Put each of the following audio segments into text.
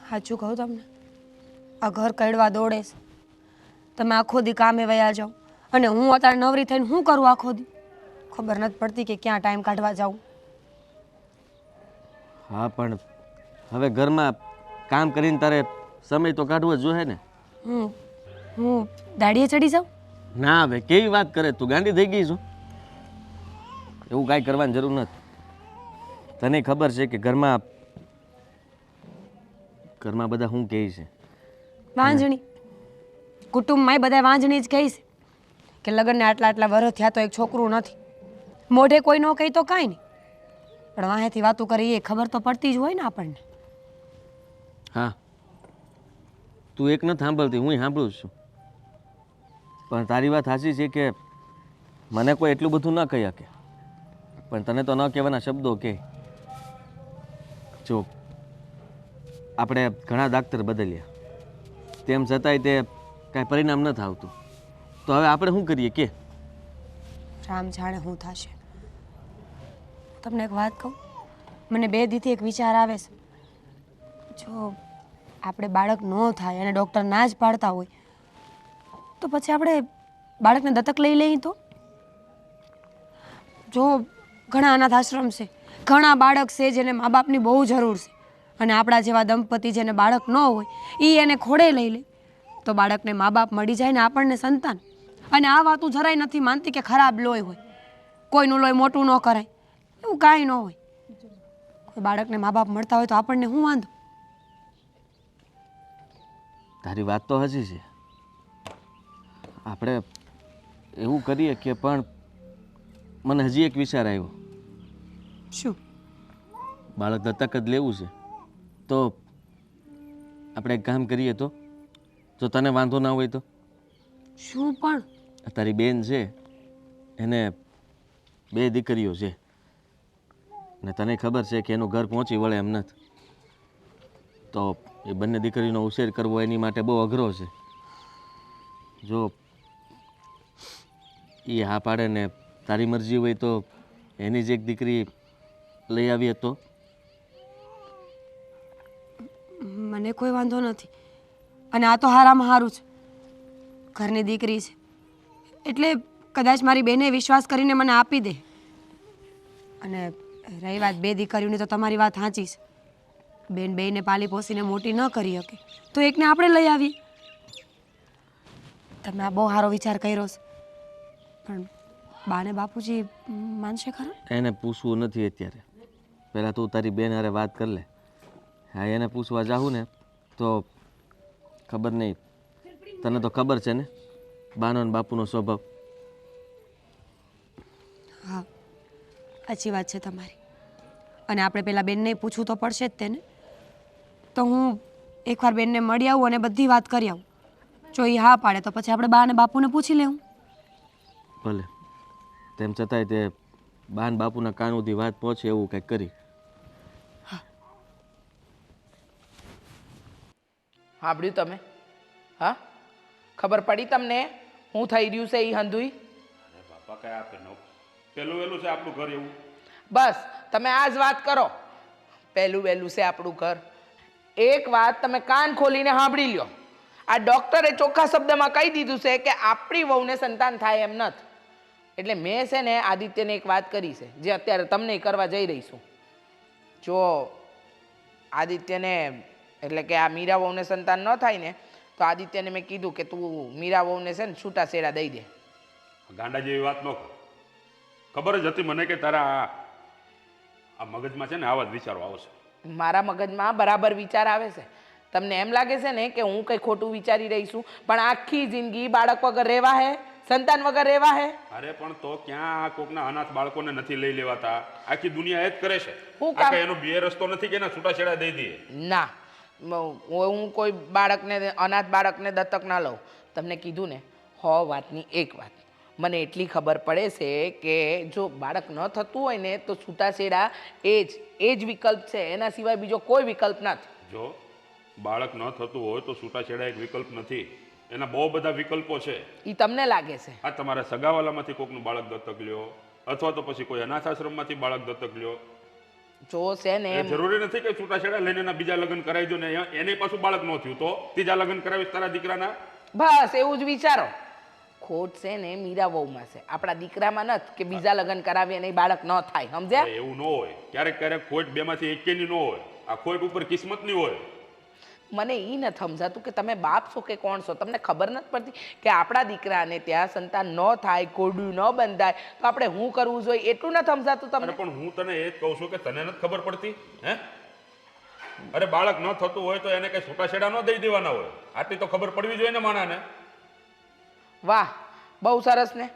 સાચું કહું તમને, આ ઘર કડવા દોડે છે. તમે આખો દી કામે વયા જાઓ અને હું અત્યારે નવરી થઈને શું કરું આખો દી? ખબર નથી પડતી કે ક્યાં ટાઈમ કાઢવા જાઉં. હા, પણ હવે ઘરમાં કામ કરીને તારે સમય તો કાઢવો જ જોઈએ ને. હું દાઢીએ ચડી જાઉં? ના, હવે કેવી વાત કરે તું? ગાંડી થઈ ગઈ છું? એવું કાંઈ કરવાની જરૂર નથી. તને ખબર છે કે ઘરમાં બધા શું કહે છે? વાંજણી. કુટુંબમાંય બધા વાંજણી જ કહે છે કે લગ્નને આટલા આટલા વર્ષ થયા તો એક છોકરું નથી. મોઢે કોઈ ન કહી તો કાંઈ નહીં, પણ વાહેથી વાતું કરી એ ખબર તો પડતી જ હોય ને આપણને. હા, તું એક નથી સાંભળતી, હું સાંભળું છું. પણ તારી વાત સાચી છે કે મને કોઈ એટલું બધું ન કહી શકે, પણ તને તો ન કહેવાના શબ્દો કહે. જો આપણે ઘણા ડાક્ટર બદલ્યા, તેમ છતાંય તે કાંઈ પરિણામ નથી આવતું. તો હવે આપણે શું કરીએ કે? રામ જાણે શું થશે. તમને એક વાત કહું, મને 2 દીથી એક વિચાર આવે છે. જો આપણે બાળક ન થાય અને ડૉક્ટર ના જ પાડતા હોય તો પછી આપણે બાળકને દત્તક લઈ લઈએ તો? જો ઘણા અનાથ આશ્રમ છે, ઘણા બાળક છે જેને મા બાપની બહુ જરૂર છે, અને આપણા જેવા દંપતી જેને બાળક ન હોય એ એને ખોડે લઈ લે તો બાળકને મા બાપ મળી જાય ને આપણને સંતાન. અને આ વાત હું જરાય નથી માનતી કે ખરાબ લોહી હોય, કોઈનું લોહી મોટું ન કરાય, એવું કાંઈ ન હોય. કોઈ બાળકને મા બાપ મળતા હોય તો આપણને શું વાંધો? તારી વાત તો હજી છે. આપણે એવું કરીએ કે, પણ મને હજી એક વિચાર આવ્યો. શું? બાળક દત્તક જ લેવું છે તો આપણે એક કામ કરીએ તો? જો તને વાંધો ના હોય તો? શું પણ? તારી બેન છે એને 2 દીકરીઓ છે ને તને ખબર છે કે એનું ઘર પહોંચી વળે એમ નથી. તો એ બંને દીકરીનો ઉછેર કરવો એની માટે બહુ અઘરો છે. જો એ હા પાડે ને તારી મરજી હોય તો એની જ એક દીકરી લઈ આવીએ તો? મને કોઈ વાંધો નથી, અને આ તો હારામાં સારું છે, ઘરની દીકરી છે એટલે કદાચ મારી બેને વિશ્વાસ કરીને મને આપી દે. અને રહી વાત 2 દીકરીઓની, તો તમારી વાત સાચી છે. બેન બેયને પાલી પોસીને મોટી ન કરી શકે તો એકને આપણે લઈ આવીએ. તમે આ બહુ સારો વિચાર કર્યો છે, પણ બા ને બાપુજી માનશે ખરા? એને પૂછવું નથી અત્યારે. પહેલાં તું તારી બેન હારે વાત કરી લે. હા, એને પૂછવા જાઉં ને તો ખબર નહીં, તને તો ખબર છે ને બાનો ને બાપુનો સ્વભાવ. હા, સાચી વાત છે તમારી. અને આપણે પેલા બેનને પૂછવું તો પડશે જ તેને. તો હું એકવાર બેનને મળી આવું અને બધી વાત કરી આવું. જો એ હા પાડે તો પછી આપણે બા અને બાપુને પૂછી લેવું. ભલે, તેમ છતાંય તે બા ને બાપુના કાન સુધી વાત પહોંચે એવું કંઈક કરી. સાંભળ્યું તમે? હા, ખબર પડી તમને હું થઈ રહ્યું છે એ હંધુઈ? અરે બાપા, કઈ આપે નો પેલું વેલું છે આપણું ઘર એવું? બસ તમે આ જ વાત કરો, પહેલું વહેલું છે આપણું ઘર. એક વાત તમે કાન ખોલીને સાંભળી લ્યો, આ ડૉક્ટરે ચોખ્ખા શબ્દમાં કહી દીધું છે કે આપણી વહુને સંતાન થાય એમ નથી. એટલે મેં છે ને આદિત્યને એક વાત કરી છે જે અત્યારે તમને કરવા જઈ રહીશું. જો આદિત્યને એટલે કે આ મીરા વહુને સંતાન ન થાય ને તો આદિત્યને મેં કીધું કે તું મીરા વહુને છે ને છૂટા છેડા દઈ દે. ગાંડા જેવી વાત ન કર. ખબર જ હતી મને કે તારા આ મગજમાં છે ને આવા જ વિચારો આવશે. મારા મગજમાં બરાબર વિચાર આવે છે. તમને એમ લાગે છે ને કે હું કંઈ ખોટું વિચારી રહી છું, પણ આખી જિંદગી બાળક વગર રહેવા હે, સંતાન વગર રહેવા હે. અરે પણ તો ક્યાં આ કોકના અનાથ બાળકોને નથી લઈ લેવાતા? આખી દુનિયા એ જ કરે છે. હું કામ? એનો બે રસ્તો નથી કે એના છૂટાછેડા દઈ દઈએ. ના, હું કોઈ બાળકને અનાથ બાળકને દત્તક ના લઉં. તમને કીધું ને 100 વાતની એક વાત. મને એટલી ખબર પડે છે કે જો બાળક ન થતું હોય ને તો છૂટાછેડા એ જ વિકલ્પ છે, એના સિવાય બીજો કોઈ વિકલ્પ નથી. જો બાળક ન થતું હોય તો છૂટાછેડા એક વિકલ્પ નથી, એના બહુ બધા વિકલ્પો છે. એ તમને લાગે છે? આ તમારા સગાવાલામાંથી કોકનું બાળક દત્તક લ્યો, અથવા તો પછી કોઈ અનાથ આશ્રમમાંથી બાળક દત્તક લ્યો. જો છે ને એ જરૂરી નથી કે છૂટાછેડા લઈને એના બીજા લગ્ન કરાવી દો ને એને પાછું બાળક ન થયું તો ત્રીજા લગ્ન કરાવીશ તારા દીકરાના. બસ એવું જ વિચારો. ખોટ છે ને મીરા વહુમાં છે, આપણા દીકરામાં નથી કે બીજા લગ્ન કરાવીએ અને ઈ બાળક ન થાય. સમજ્યા? અરે એવું ન હોય, ક્યારેક ક્યારેક ખોટ બેમાંથી એકેયની ન હોય, આ ખોટ ઉપર કિસ્મતની હોય. મને એ નથી સમજાતું કે તમે બાપ છો કે કોણ છો. તમને ખબર નથી પડતી કે આપણા દીકરાને ત્યાં સંતાન ન થાય, કોડું ન બંધાય તો આપણે શું કરવું જોઈએ? એટલું નથી સમજાતું અરે તમને? પણ હું તને એ જ કહું છું કે તને નથી ખબર પડતી હે? અરે બાળક ન થતું હોય તો એને કઈ છૂટાછેડા ન દઈ દેવાના હોય, આટલી તો ખબર પડવી જોઈએ ને માણાને. વાહ, બહુ સરસ ને.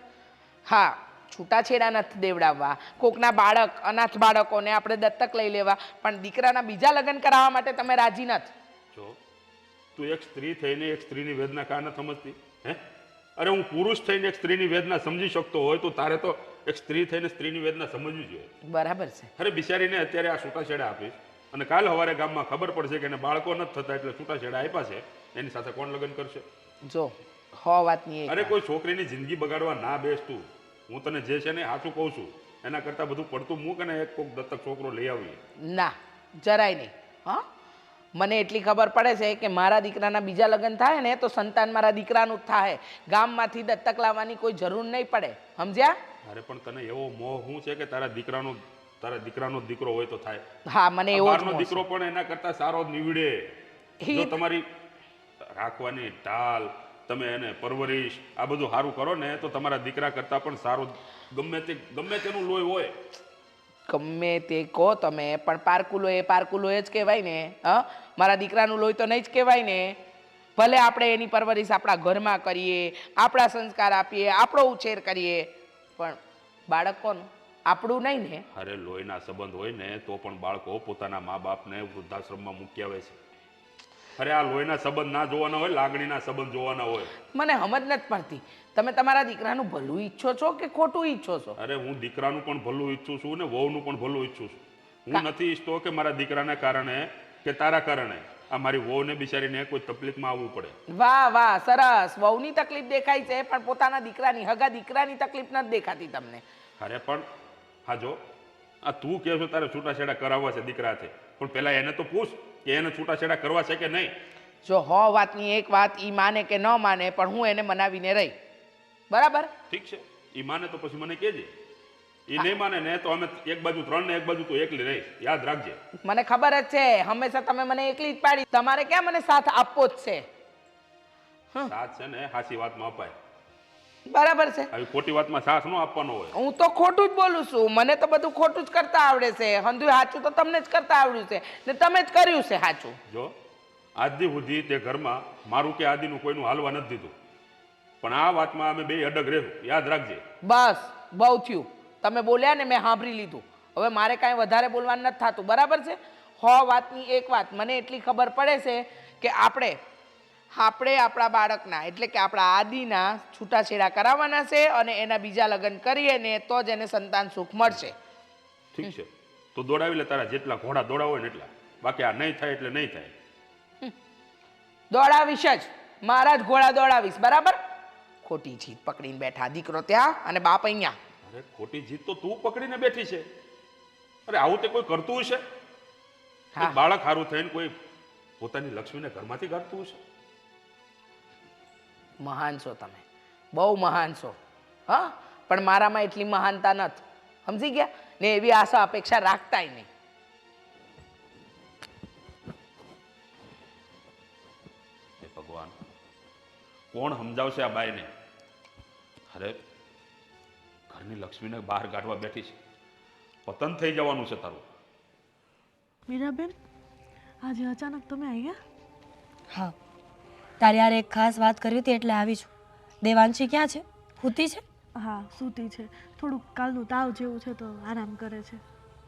હા, છૂટાછેડા નથી દેવડાવવા, કોકના બાળક, અનાથ બાળકોને આપણે દત્તક લઈ લેવા, પણ દીકરાના બીજા લગ્ન કરાવવા માટે તમે રાજી નથી. જો તું એક સ્ત્રી થઈને એક સ્ત્રીની વેદના કા ન સમજતી હે? અરે હું પુરુષ થઈને એક સ્ત્રીની વેદના સમજી શકતો હોય તો તારે તો એક સ્ત્રી થઈને સ્ત્રીની વેદના સમજવી જોઈએ. બરાબર છે. અરે બિચારીને અત્યારે આ છૂટાછેડા આપીશ અને કાલ સવારે ગામમાં ખબર પડશે કે એને બાળકો નથી થતા એટલે છૂટાછેડા આપ્યા છે, એની સાથે કોણ લગ્ન કરશે? જો હો વાતની એક અરે કોઈ છોકરીની જિંદગી બગાડવા ના બેસ તું. હું તને જે છે ને સાચું કહું છું, એના કરતાં બધું પડતું મૂક અને એક કોક દત્તક છોકરો લઈ આવીએ. ના, જરાય નહીં. હા, મને એટલી ખબર પડે છે કે મારા દીકરાના બીજા લગ્ન થાય ને તો સંતાન મારા દીકરાનું જ થાય. ગામમાંથી દત્તક લાવવાની કોઈ જરૂર નહીં પડે. સમજ્યા? અરે પણ તને એવો મોહ શું છે કે તારા દીકરાનો દીકરો હોય તો થાય? હા, મને એવો જ બહારનો મોહ છે. દીકરો પણ એના કરતા સારો જ નીવડે. જો તમારી રાખવાની ઢાલ, તમે એને પરવરિશ આ બધું સારું કરો ને તો તમારા દીકરા કરતા પણ સારું ગમે તેનું લોહી હોય. ગમે તે કહો તમે, પણ પારકુલો એ પારકુલો જ કહેવાય ને. હા, મારા દીકરાનું લોહી તો નહીં જ કહેવાય ને. ભલે આપણે એની પરવરિશ આપણા ઘરમાં કરીએ, આપણા સંસ્કાર આપીએ, આપણો ઉછેર કરીએ, પણ બાળક કોનું? આપણું નહીં ને. અરે લોહીના સંબંધ હોય ને તો પણ બાળકો પોતાના મા બાપને વૃદ્ધાશ્રમમાં મૂકી આવે છે. અરે આ લોહીના સંબંધ ના જોવાના હોય, લાગણીના સંબંધ જોવાના હોય. મને સમજ નથી પડતી, તમે તમારા દીકરાનું ભલું ઈચ્છો છો કે ખોટું ઈચ્છો છો? અરે હું દીકરાનું પણ ભલું ઈચ્છું છું ને વહુનું પણ ભલું ઈચ્છું છું. હું નથી ઈચ્છતો કે મારા દીકરાના કારણે કે તારા કારણે આ મારી વહુને બિચારીને કોઈ તકલીફમાં આવવું પડે. વાહ વાહ, સરસ. વહુની તકલીફ દેખાય છે પણ પોતાના દીકરાની, હગા દીકરાની તકલીફ નથી દેખાતી તમને. અરે પણ હા જો આ તું કહે છો તારે છૂટાછેડા કરાવવા છે દીકરાથી, પણ પહેલા એને તો પૂછ કે એને છૂટાછેડા કરવા છે કે નહીં. જો હો વાતની એક વાત, ઈ માને કે ન માને, પણ હું એને મનાવીને રહી. બરાબર? ઠીક છે, એ માને તો પછી મને કહેજે. એ નહીં માને ને તો અમે એક બાજુ 3 ને એક બાજુ તું એકલી રહીશ, યાદ રાખજે. મને ખબર જ છે, હંમેશા તમે મને એકલી જ પાડી. તમારે ક્યાં મને સાથ આપવો જ છે? સાથ છે ને સાચી વાતમાં અપાય, બરાબર છે. આવી ખોટી વાતમાં સાથ ન આપવાનો હોય. હું તો ખોટું જ બોલું છું, મને તો બધું ખોટું જ કરતા આવડે છે. હંધું સાચું તો તમને જ કરતા આવડ્યું છે ને તમે જ કર્યું છે સાચું. જો આજથી સુધી તે ઘરમાં મારું કે આદિનું કોઈનું હાલવા નથી દીધું, પણ આ વાતમાં અમે બે અડગ રહેવું, યાદ રાખજે. બસ, બહુ થયું. તમે બોલ્યા ને મેં સાંભળી લીધું. હવે મારે કાંઈ વધારે બોલવાનું નથી થતું. બરાબર છે? હો વાતની એક વાત, મને એટલી ખબર પડે છે કે આપણે આપણા બાળકના એટલે કે આપણા આદિના છૂટાછેડા કરાવવાના છે અને એના બીજા લગ્ન કરીએ ને તો જ એને સંતાન સુખ મળશે. ઠીક છે, તો દોડાવી લે તારા જેટલા ઘોડા દોડાવો ને એટલા, બાકી આ નહીં થાય એટલે નહીં થાય. દોડાવીશ જ, મારા જ ઘોડા દોડાવીશ. બરાબર? ખોટી જીત પકડીને બેઠા, દીકરો ત્યાં અને બાપ અહીંયા. અરે ખોટી જીત તો તું પકડીને બેઠી છે. અરે આવું તે કોઈ કરતું હશે? હા. બાળક સારું થઈને કોઈ પોતાની લક્ષ્મીને ઘરમાંથી કાઢતું હશે? મહાન છો તમે, બહુ મહાન છો. હા, પણ મારામાં એટલી મહાનતા નથી. સમજી ગયા ને? એવી આશા અપેક્ષા રાખતાય નહીં. હે ભગવાન, કોણ સમજાવશે આ બાઈને? અરે ઘરની લક્ષ્મીને બહાર કાઢવા બેઠી છે, પતન થઈ જવાનું છે તારું. મીરાબેન, આજે અચાનક તમે આવ્યા? હા, તારે યાર એક ખાસ વાત કરવી હતી એટલે આવી છું. દેવાંશી ક્યાં છે? સૂતી છે? હા, સૂતી છે. થોડુંક કાલનું તાવ જેવું છે તો આરામ કરે છે.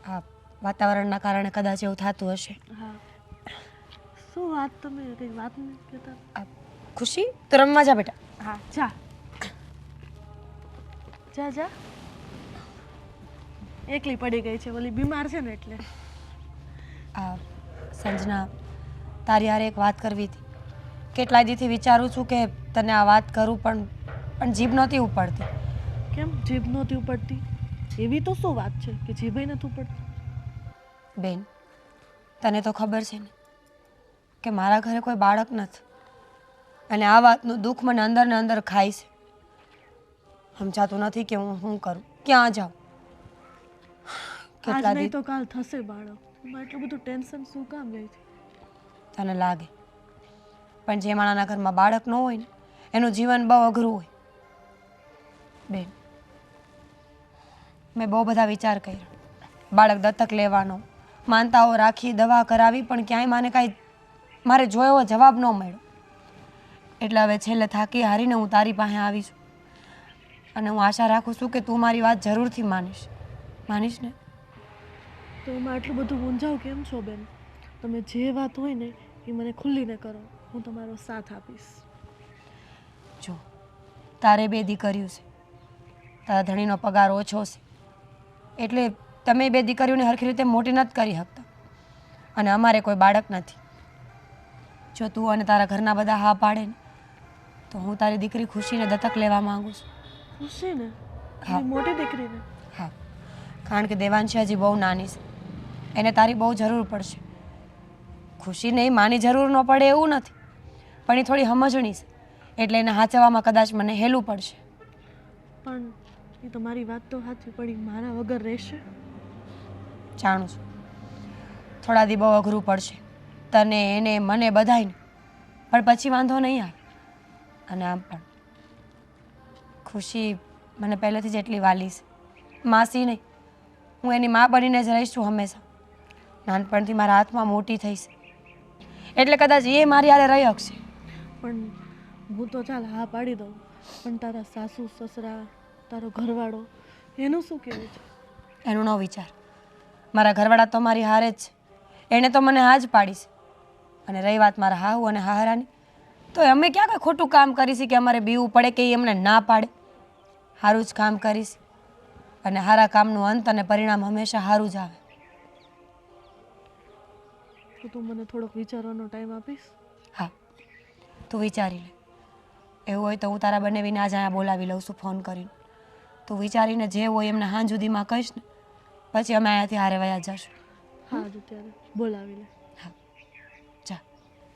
હા, વાતાવરણના કારણે કદાચ એવું થતું હશે. હા, શું વાત? તમે કંઈ વાત નથી કહેતા? આ ખુશી, તું રમવા જા બેટા. હા, જા જા જા. એકલી પડી ગઈ છે, ઓલી બીમાર છે ને એટલે. આ સંજના, તારી યાર એક વાત કરવી હતી. કેટલાય દીથી વિચારું છું કે તને આ વાત કરું, પણ જીભ નહોતી ઉપડતી. કેમ જીભ નહોતી ઉપડતી? એવી તો શું વાત છે કે જીભે નથી ઉપડતી? બેન, તને તો ખબર છે ને કે મારા ઘરે કોઈ બાળક નથી, અને આ વાતનું દુઃખ મને અંદર ને અંદર ખાય છે. સમજાતું નથી કે હું શું કરું, ક્યાં જાઉં. આજ કેટલા નહીં દી તો કાલ થશે બાળક. એમાં એટલું બધું ટેન્શન શું કામ લે છે? તને લાગે, પણ જે માણાના ઘરમાં બાળક ન હોય ને એનું જીવન બહુ અઘરું હોય. બેન, મેં બહુ બધા વિચાર કર્યા, બાળક દત્તક લેવાનો, માનતાઓ રાખી, દવા કરાવી, પણ ક્યાંય મને કાંઈ મારે જોયો એવો જવાબ ન મળ્યો. એટલે હવે છેલ્લે થાકી હારીને હું તારી પાસે આવી છું, અને હું આશા રાખું છું કે તું મારી વાત જરૂરથી માનીશ. માનીશ ને? તો એમાં આટલું બધું મૂંઝાવ કેમ છો બેન? તમે જે વાત હોય ને એ મને ખુલ્લીને કરો, હું તમારો સાથ આપીશ. જો, તારે 2 દીકરીઓ છે, તારા ધણીનો પગાર ઓછો છે, એટલે તમે 2 દીકરીઓને સરખી રીતે મોટી નથી કરી શકતા, અને અમારે કોઈ બાળક નથી. જો તું અને તારા ઘરના બધા હા પાડે ને તો હું તારી દીકરી ખુશીને દત્તક લેવા માંગુ છું. ખુશી ને? હા. એની મોટી દીકરીને? હા, કારણ કે દેવાંશી હજી બહુ નાની છે, એને તારી બહુ જરૂર પડશે. ખુશી નહીં, માની જરૂર ન પડે એવું નથી, પણ એ થોડી સમજણી છે, એટલે એને હાચવવામાં કદાચ મને હેલું પડશે. પણ એ તો મારી વાત તો સાચી, પણ એ મારા વગર રહેશે? જાણું છું થોડા દી બહુ અઘરું પડશે તને, એને, મને, બધાયને, પણ પછી વાંધો નહીં આવે. અને આમ પણ ખુશી મને પહેલેથી જ એટલી વાલી છે, માસી નહીં, હું એની મા બનીને જ રહીશ છું હંમેશા. નાનપણથી મારા હાથમાં મોટી થઈ છે, એટલે કદાચ એ મારી હારે રહી શકશે. પણ હું તો ચાલ હા પાડી દઉં, પણ તારા સાસુ સસરા, તારો ઘરવાળો, એનું શું કહેવું છે? એનું ન વિચાર, મારા ઘરવાળા તો મારી હારે જ છે, એણે તો મને હા જ પાડી છે. અને રહી વાત મારા હાહુ અને હાહરાની, તો અમે ક્યાં કંઈ ખોટું કામ કરીશું કે અમારે બીવું પડે કે એ અમને ના પાડે. સારું જ કામ કરીશ, અને સારા કામનું અંત અને પરિણામ હંમેશા સારું જ આવે. તો તું મને થોડોક વિચારવાનો ટાઈમ આપીશ? હા, તું વિચારી લે. એવું હોય તો હું તારા બંને વિને આજ અહીંયા બોલાવી લઉં છું ફોન કરીને. તું વિચારીને જે હોય એમને હાંજ સુધીમાં કહીશ ને, પછી અમે અહીંયાથી હારે વયા જશું. હા જ અત્યારે બોલાવી લે. હા, જા,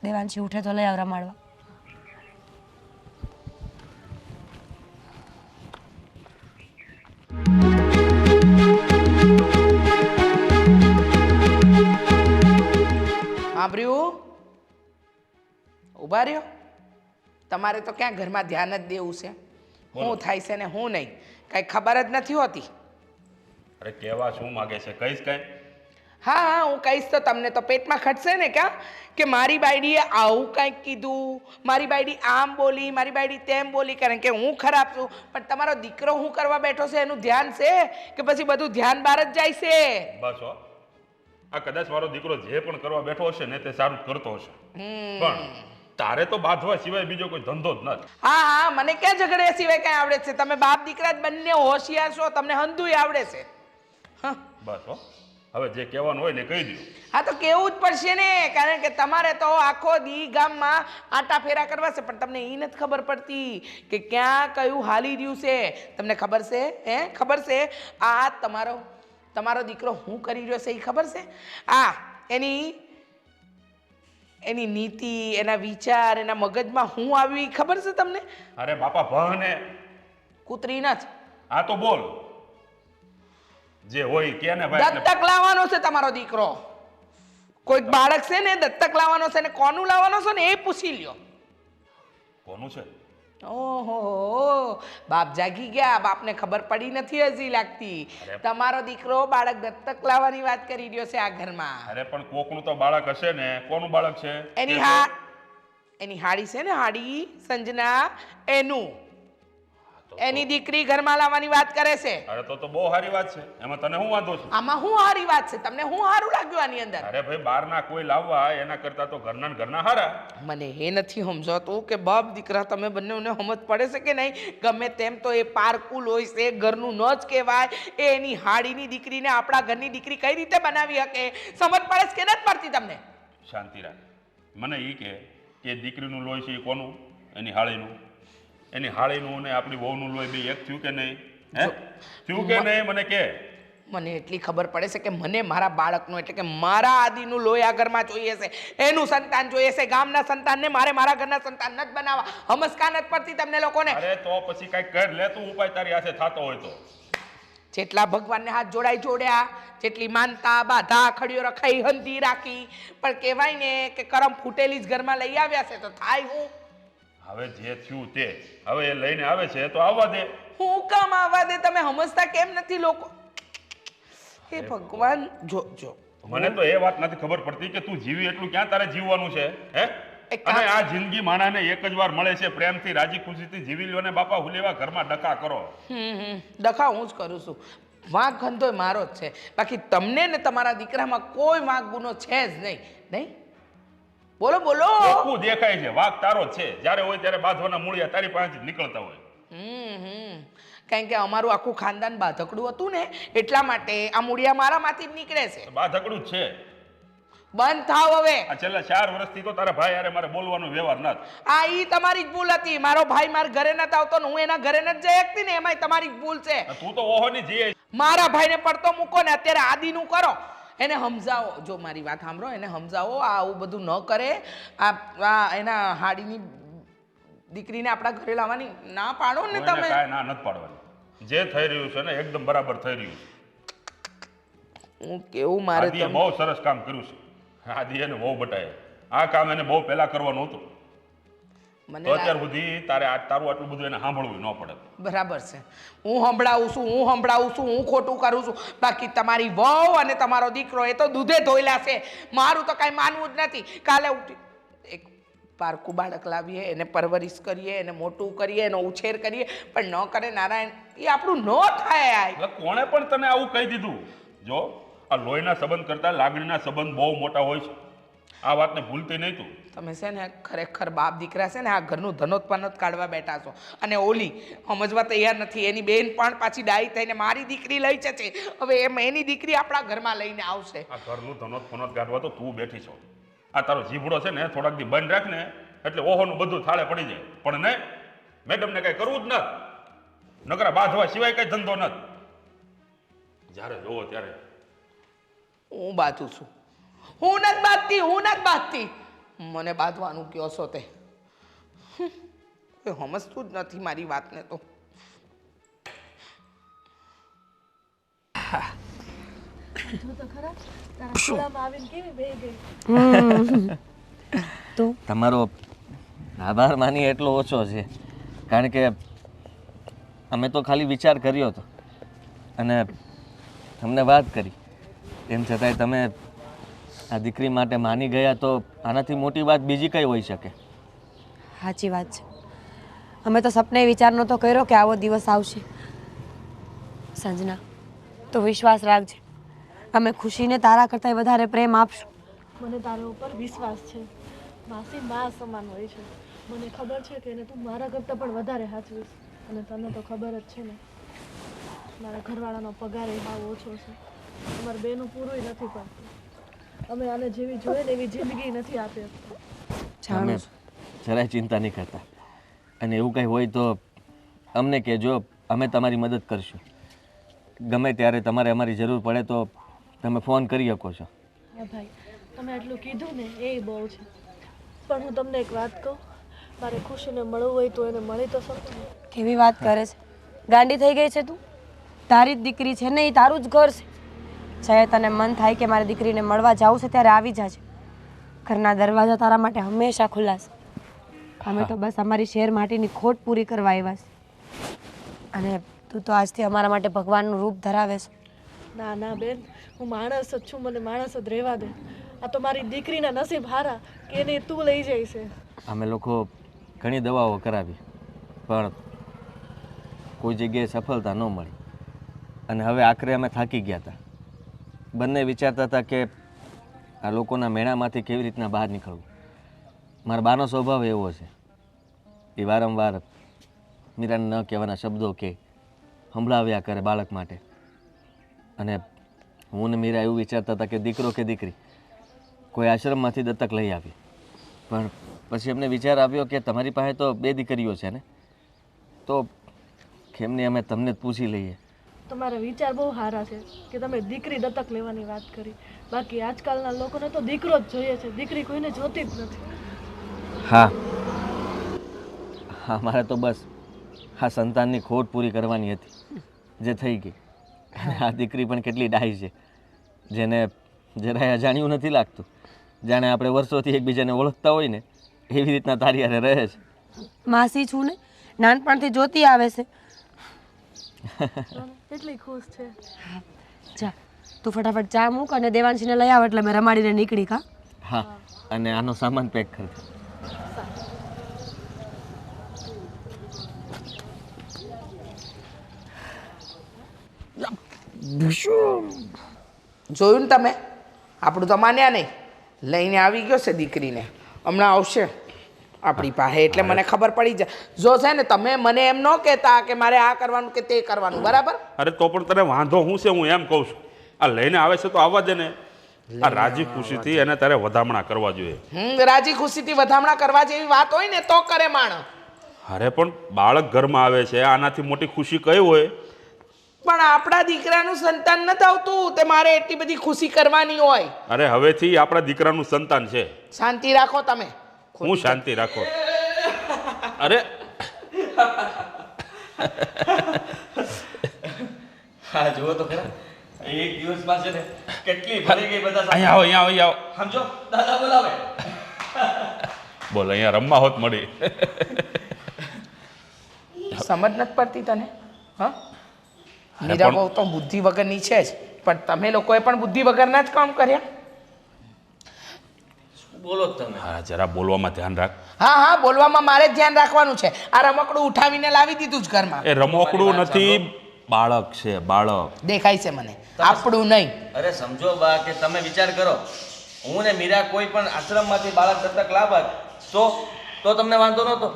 દેવાંશી ઉઠે તો લઈ આવ રમાડવા. સાંભળ્યું? ઊભા રહ્યો. તમારે તો ક્યાં ઘરમાં ધ્યાન જ દેવું છે, શું થાય છે ને શું નહીં, કાંઈ ખબર જ નથી હોતી. અરે કહેવા શું માગે છે, કહીશ કઈ? હા હા, હું કહીશ તો તમને તો પેટમાં ખટશે ને ક્યાં કે મારી બાયડીએ આવું કંઈક કીધું, મારી બાયડી આમ બોલી, મારી બાયડી તેમ બોલી, કારણ કે હું ખરાબ છું. પણ તમારો દીકરો શું કરવા બેઠો છે એનું ધ્યાન છે કે પછી બધું ધ્યાન બહાર જ જાય છે? બસ હો, આ કદાચ મારો દીકરો જે પણ કરવા બેઠો હશે ને તે સારું જ કરતો હશે, પણ તારે તો બાંધવા સિવાય બીજો કોઈ ધંધો જ નથી. હા હા, મને ક્યાં ઝઘડે સિવાય કાંઈ આવડે છે? તમે બાપ દીકરા જ બંને હોશિયાર છો, તમને હંધુય આવડે છે. હા બસ હો, હવે જે કહેવાનું હોય ને કહી દો. હા, તો કેવું જ પડશે ને, કારણ કે તમારે તો આખો દી ગામમાં આટા ફેરા કરવા છે, પણ તમને એ નથી ખબર પડતી કે ક્યાં કયું હાલી રહ્યું છે. તમને ખબર છે? ખબર છે આ તમારો દીકરો શું કરી રહ્યો છે એ ખબર છે? આ એની નીતિ, એના વિચાર, એના મગજમાં શું આવ્યું એ ખબર છે તમને? અરે બાપા ભને કૂતરી નથી. આ તો બોલ જે હોય કે ને ભાઈ. દત્તક લાવવાનો છે તમારો દીકરો. કોઈક બાળક છે ને દત્તક લાવવાનો છે, ને કોનું લાવવાનો છે ને એ પૂછી લ્યો. કોનું છે? ઓહો, બાપ જાગી ગયા, બાપને ખબર પડી નથી હજી લાગતી. તમારો દીકરો બાળક દત્તક લાવવાની વાત કરી રહ્યો છે આ ઘરમાં. અરે પણ કોકનું તો બાળક હશે ને. કોનું બાળક છે? એની હાડી છે ને, હાડી સંજના, એની દીકરી ઘરમાં લાવવાની વાત કરે છે. અરે તો બહુ સારી વાત છે, એમાં તને શું વાંધો છે? આમાં શું સારી વાત છે? તમને શું સારું લાગ્યું આની અંદર? અરે ભાઈ, બહારના કોઈ લાવવા એના કરતા તો ઘરના ને ઘરના હારા. મને એ નથી સમજાતું કે બાપ દીકરા તમે બંનેને સમજ પડે છે કે નહીં? ગમે તેમ તો એ પારકુલ હોય છે, ઘરનું ન જ કહેવાય. એ એની હાડીની દીકરીને આપણા ઘરની દીકરી કઈ રીતે બનાવી શકે? સમજ પડે છે કે નથી પડતી તમને? શાંતિ રાખ. મને એ કે દીકરીનું લોહી છે એ કોનું? એની હાળીનું. એની હાળીનું ને આપણી વહુનું લોહી બે એક થયું કે નહીં? થયું કે નહીં? મને કે મને એટલી ખબર પડે છે કે મને મારા બાળકનું એટલે કે મારા આદિનું લોહી આ ઘરમાં જોઈએ છે, એનું સંતાન જોઈએ છે. ગામના સંતાનને મારા ઘરના સંતાન નથી બનાવવા. હમસકા નથી પડતી તમને લોકોને? અરે તો પછી કઈક કર લે તું ઉપાય તારી હાથે થતો હોય તો. જેટલા ભગવાનને હાથ જોડ્યા, જેટલી માનતા બાધા ખડીઓ રખાઈ હંધી રાખી, પણ કહેવાય ને કે કરમ ફૂટેલી જ ઘરમાં લઈ આવ્યા છે તો થાય હું. હવે જે થયું તે હવે એ લઈને આવે છે તો આવવા દે. હું કામ આવવા દે? તમે સમજતા કેમ નથી લોકો? હે ભગવાન, જો મને તો એ વાત નથી ખબર પડતી કે તું જીવી એટલું ક્યાં તારે જીવવાનું છે હે? એક કામ- અને આ જિંદગી માણાને એક જ વાર મળે છે, પ્રેમથી રાજી ખુશીથી જીવી લ્યો ને બાપા હુલેવા ઘરમાં ડકા કરો. ડખા હું જ કરું છું. વાંક ગંધો મારો જ છે, બાકી તમને ને તમારા દીકરામાં કોઈ વાંક ગુનો છે જ નહીં. બોલો બોલો. ચોખ્ખું દેખાય છે વાક તારો જ છે. જ્યારે હોય ત્યારે બાંધવાના મૂળિયા તારી પાસેથી નીકળતા હોય. કારણ કે અમારું આખું ખાનદાન બાધકડું હતું ને એટલા માટે આ મૂળિયા મારામાંથી જ નીકળે છે. બાધકડું જ છે. બંધ થાવ હવે. આ છેલ્લા 4 વર્ષથી તો તારા ભાઈ યારે મારે બોલવાનો વ્યવહાર નથી. આ ઈ તમારી જ ભૂલ હતી. મારો ભાઈ મારા ઘરે નતો આવતો ને હું એના ઘરે નથી જઈ શકતી ને, એમાંય તમારી જ ભૂલ છે. તું તો ઓહોની જીએ. મારા ભાઈને પડતો મૂકો ને અત્યારે આદિનું કરો. એને સમજાવો, જો મારી વાત સાંભળો, એને સમજાવો આ આવું બધું ન કરે. આ એના હાડીની દીકરીને આપણા ઘરે લાવવાની ના પાડો ને કોઈને તમે. કાંઈ ના નથી પાડવાની. જે થઈ રહ્યું છે ને એકદમ બરાબર થઈ રહ્યું છે. હું કેવું મારે આદિએ બહુ સરસ કામ કર્યું છે. આદિ એને બહુ બટાય. આ કામ એને બહુ પહેલા કરવાનું હતું. મને તો અત્યાર સુધી તારું આટલું બધું એને સાંભળવું ન પડે. બરાબર છે. હું સંભળાવું છું, હું ખોટું કરું છું. બાકી તમારી વહુ અને તમારો દીકરો એ તો દૂધે ધોયેલા છે. મારું તો કાંઈ માનવું જ નથી. કાલે ઉઠી એક પારકું બાળક લાવીએ, એને પરવરિશ કરીએ, એને મોટું કરીએ, એનો ઉછેર કરીએ, પણ ન કરે નારાયણ, એ આપણું ન થાય. એટલે કોણે પણ તને આવું કહી દીધું? જો આ લોહીના સંબંધ કરતા લાગણીના સંબંધ બહુ મોટા હોય છે. આ વાતને ભૂલતી નહીં તું. તમે છે ને ખરેખર બાપ દીકરા છે ને આ ઘરનું ધનોત્પન્ન કાઢવા બેઠા છો. અને ઓલી સમજવા તૈયાર નથી. એની બેન પણ પાછી ડાઈ થઈને મારી દીકરી લઈ છે. હવે એની દીકરી આપણા ઘરમાં લઈને આવશે. આ ઘરનું ધનોત કાઢવા તો તું બેઠી છો. આ તારો જીભડો છે ને થોડાક દી બંધ રાખ ને એટલે ઓહોનું બધું થાળે પડી જાય. પણ નહીં, મેડમને કઈ કરવું જ નથી. નકરા બાંધવા સિવાય કઈ ધંધો નથી. જ્યારે જોવો ત્યારે હું બાંધું છું. હું નથી બાંધતી. મને બાંધવાનું કયો છો તે? સમજતું જ નથી મારી વાતને તો. જો તો ખરા તારા ખોળામાં આવીને કેવી બેહી ગઈ. તો તમારો આભાર માની એટલો ઓછો છે, કારણ કે અમે તો ખાલી વિચાર કર્યો હતો અને તમને વાત કરી. તેમ છતાંય તમે આ દીકરી માટે માની ગયા તો આનાથી મોટી વાત બીજી કઈ હોઈ શકે? સાચી વાત છે. અમે તો સપને વિચાર નહોતો કર્યો કે આવો દિવસ આવશે. સંજના, તો વિશ્વાસ રાખજે, અમે ખુશીને તારા કરતાં વધારે પ્રેમ આપશું. મને તારા ઉપર વિશ્વાસ છે. માસી મા સમાન હોય છે. મને ખબર છે કે એને તું મારા કરતાં પણ વધારે સાચવીશ. અને તને તો ખબર જ છે ને મારા ઘરવાળાનો પગાર એ ભાવ ઓછો છે. અમારે બેનું પૂરું નથી પડતું. અમે આને જેવી જોઈએ ને એવી જિંદગી નથી આપી શકતા. અમે જાણું છું. જરાય ચિંતા નહીં કરતા. અને એવું કંઈ હોય તો અમને કહેજો, અમે તમારી મદદ કરશું. ગમે ત્યારે તમારે અમારી જરૂર પડે તો તમે ફોન કરી શકો છો. હા ભાઈ, તમે આટલું કીધું ને એ બહુ છે. પણ હું તમને એક વાત કહું, મારે ખુશીને મળવું હોય તો એને મળી તો શકું ને. કેવી વાત કરે છે? ગાંડી થઈ ગઈ છે તું? તારી જ દીકરી છે ને, એ તારું જ ઘર છે. ચાહે તને મન થાય કે મારી દીકરીને મળવા જાવું છે ત્યારે આવી જાજે. ઘરના દરવાજા તારા માટે હંમેશા ખુલ્લા છે. અમે તો બસ અમારી શેર માટીની ખોટ પૂરી કરવા આવ્યા છે. અને તું તો આજથી અમારા માટે ભગવાનનું રૂપ ધરાવે છે. ના ના બેન, હું માણસ જ છું, મને માણસ જ રહેવા દે. આ તો મારી દીકરીના નસીબ હારા કે એને તું લઈ જાય છે. અમે લોકો ઘણી દવાઓ કરાવી પણ કોઈ જગ્યાએ સફળતા ન મળી અને હવે આખરે અમે થાકી ગયા હતા. બંને વિચારતા હતા કે આ લોકોના મેળામાંથી કેવી રીતના બહાર નીકળવું. મારા બાનો સ્વભાવ એવો છે, એ વારંવાર મીરાને ન કહેવાના શબ્દો કે સંભળાવ્યા કરે બાળક માટે. અને હું ને મીરા એવું વિચારતા હતા કે દીકરો કે દીકરી કોઈ આશ્રમમાંથી દત્તક લઈ આવી. પણ પછી અમને વિચાર આવ્યો કે તમારી પાસે તો 2 દીકરીઓ છે ને, તો કેમની અમે તમને જ પૂછી લઈએ. તમારા વિચાર બહુ સારા છે કે તમે દીકરી દત્તક લેવાની વાત કરી. બાકી આજકાલના લોકોને તો દીકરો જ જોઈએ છે, દીકરી કોઈને જોતી જ નથી. હા હા, મારે તો બસ આ સંતાનની ખોટ પૂરી કરવાની હતી, જે થઈ ગઈ. અને આ દીકરી પણ કેટલી ડાહી છે, જેને જરાય અજાણ્યું નથી લાગતું, જાણે આપણે વર્ષોથી એકબીજાને ઓળખતા હોય ને એવી રીતના તારી હારે રહે છે. માસી છું ને, નાનપણથી જોતી આવે છે. એટલી ખુશ છે. જા તું ફટાફટ ચા મૂક અને દેવાંશીને લઈ આવ એટલે મેં રમાડીને નીકળી કા. હા, અને આનો સામાન પેક કરી દે. જોયું ને તમે, આપણું તો માન્યા નહીં, લઈને આવી ગયો છે દીકરીને, હમણાં આવશે આપણી પાસે. એટલે મને ખબર પડી જાય. જો છે ને તમે મને એમ ન કહેતા કે મારે આ કરવાનું કે તે કરવાનું, બરાબર? અરે તો પણ તને વાંધો શું છે, હું એમ કહું છું. આ લઈને આવે છે તો આવવા દે ને. આ રાજી ખુશીથી એને તારે વધામણા કરવા જોઈએ. રાજી ખુશીથી વધામણા કરવા જેવી વાત હોય ને તો કરે માણસ. અરે પણ બાળક ઘરમાં આવે છે, આનાથી મોટી ખુશી કઈ હોય? પણ આપણા દીકરાનું સંતાન નથી આવતું તે મારે એટલી બધી ખુશી કરવાની હોય. અરે હવેથી આપણા દીકરાનું સંતાન છે. શાંતિ રાખો તમે. હું શાંતિ રાખો. અરે હા, જુઓ તો ખરા, એક દિવસમાં છે ને કેટલી ભરી ગઈ બધા. અહીંયા આવો, અહીંયા આવો. સમજો, દાદા બોલાવે. બોલ, અહીંયા રમવા હોત મળી. સમજ નથી પડતી તને? હા, મીરા બહુ તો બુદ્ધિ વગરની છે જ, પણ તમે લોકોએ પણ બુદ્ધિ વગરના જ કામ કર્યા. બોલો તમે. હા, જરા બોલવામાં ધ્યાન રાખ. હા હા, બોલવામાં મારે જ ધ્યાન રાખવાનું છે. આ રમકડું ઉઠાવીને લાવી દીધું જ ઘરમાં. એ રમકડું નથી, બાળક છે, બાળક. દેખાય છે મને, આપણું નહીં. અરે સમજો બા કે તમે વિચાર કરો, હું ને મીરા કોઈ પણ આશ્રમમાંથી બાળક દત્તક લાવત તો તમને વાંધો નહોતો.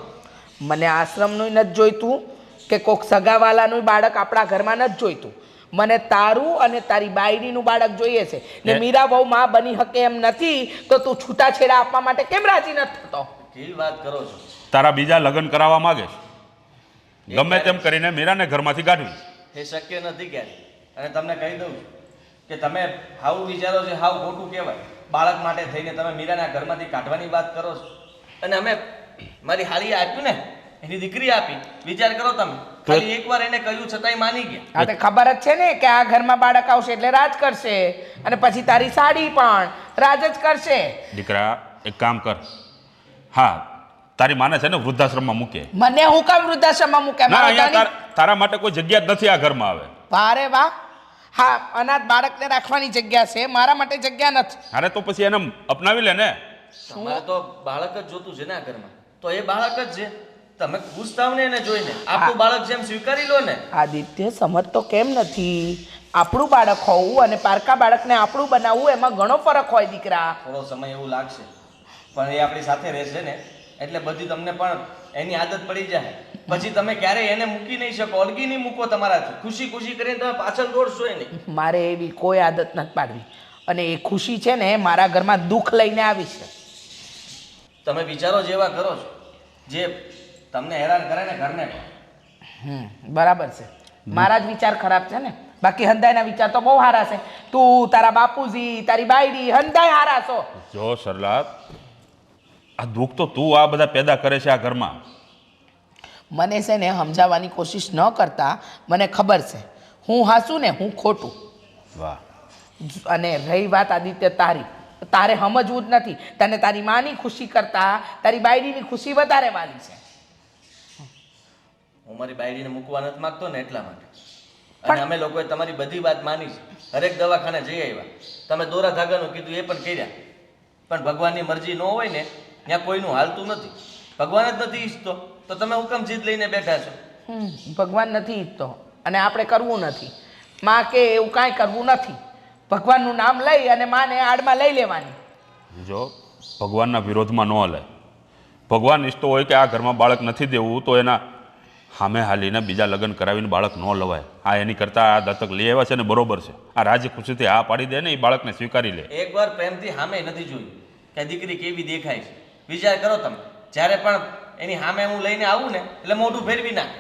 મને આશ્રમનું નથી જોઈતું કે કોક સગાવાલાનું બાળક આપણા ઘરમાં નથી જોઈતું. મને તારું અને તારી બાયડીનું બાળક જોઈએ છે. ને મીરા બહુ માં બની શકે એમ નથી, તો તું છૂટાછેડા આપવા માટે કેમ રાજી નથી થતો? કેવી વાત કરો છો? તારા બીજા લગ્ન કરાવવા માંગે છે. ગમે તેમ કરીને મીરાને ઘરમાંથી કાઢવી. એ શક્ય નથી ક્યારે. અને તમને કહી દઉં કે તમે હાવ વિચારો છો, હાવ ખોટું કહેવાય. બાળક માટે થઈને તમે મીરાના ઘરમાંથી કાઢવાની વાત કરો છો. અને અમે મારી હાલી આપ્યું ને, એની દીકરી આપી. વિચાર કરો તમે, ખાલી એકવાર એને કહ્યું છતાંય માની ગયા. હા, તે ખબર જ છે ને કે આ ઘરમાં બાળક આવશે એટલે રાજ કરશે, અને પછી તારી સાડી પણ રાજ જ કરશે. દીકરા, એક કામ કર. હા, તારી માને છે ને વૃદ્ધાશ્રમમાં મૂકે. મને હું કામ વૃદ્ધાશ્રમમાં મૂકે? ના, અહીંયા તારા માટે કોઈ જગ્યા જ નથી આ ઘરમાં આવે. વારે વાહ. હા, અનાથ બાળકને રાખવાની જગ્યા છે, મારા માટે જગ્યા નથી. અરે તો પછી એને અપનાવી લે ને. તમારે તો બાળક જ જોતું છે ને આ ઘરમાં, તો એ બાળક જ છે. તમે ખુશ થાવ ને એને જોઈને, આપણું બાળક જેમ સ્વીકારી લો ને. આદિત્ય, સમજ તો કેમ નથી? આપણું બાળક હોવું અને પારકા બાળકને આપણું બનાવવું એમાં ઘણો ફરક હોય દીકરા. થોડો સમય એવું લાગશે, પણ એ આપણી સાથે રહેશે ને એટલે બધી તમને પણ એની આદત પડી જાય. પછી તમે ક્યારેય એને મૂકી નહીં શકો, અળગી નહીં મૂકો તમારાથી. ખુશી ખુશી કરીને તમે પાછળ દોડશો એ નહીં. મારે એવી કોઈ આદત નથી પાડવી, અને એ ખુશી છે ને મારા ઘરમાં દુઃખ લઈને આવી છે. તમે વિચારો જેવા કરો છો, જે તમને હેરાન કરે ને ઘરને પણ. બરાબર છે, મારા જ વિચાર ખરાબ છે ને, બાકી હંદાયના વિચાર તો બહુ સારા છે. તું, તારા બાપુજી, તારી બાયડી, હંદાય સારા છો. જો સરલા, આ દુઃખ તો તું આ બધા પેદા કરે છે આ ઘરમાં. મને છે ને સમજાવવાની કોશિશ ન કરતા, મને ખબર છે હું હાસું ને હું ખોટું. વાહ. અને રહી વાત આદિત્ય તારી, તારે સમજવું જ નથી. તને તારી માની ખુશી કરતા તારી બાયડીની ખુશી વધારે વાલી છે. હું મારી બાયડીને મૂકવા નથી માંગતો ને એટલા માટે. અને અમે લોકોએ તમારી બધી વાત માની છે. હરેક દવાખાને જઈ આવ્યા, તમે દોરા ધાગાનું કીધું એ પણ કર્યા. પણ ભગવાનની મરજી ન હોય ને ત્યાં કોઈનું હાલતું નથી. ભગવાન જ નથી ઈચ્છતો તો તમે હુકમ જીદ લઈને બેઠા છો. ભગવાન નથી ઈચ્છતો અને આપણે કરવું નથી. માં કે એવું કાંઈ કરવું નથી. ભગવાનનું નામ લઈ અને માને આડમાં લઈ લેવાની. જો ભગવાનના વિરોધમાં ન હલે. ભગવાન ઈચ્છતો હોય કે આ ઘરમાં બાળક નથી દેવું તો એના સામે હાલીને બીજા લગ્ન કરાવીને બાળક ન લવાય. આ એની કરતાં આ દત્તક લઈ આવ્યા છે ને બરોબર છે. આ રાજી ખુશીથી આ પાડી દે ને, એ બાળકને સ્વીકારી લે. એકવાર પ્રેમથી સામે નથી જોયું કે દીકરી કેવી દેખાય છે. વિચાર કરો તમે, જ્યારે પણ એની સામે હું લઈને આવું ને એટલે મોઢું ફેરવી નાખે.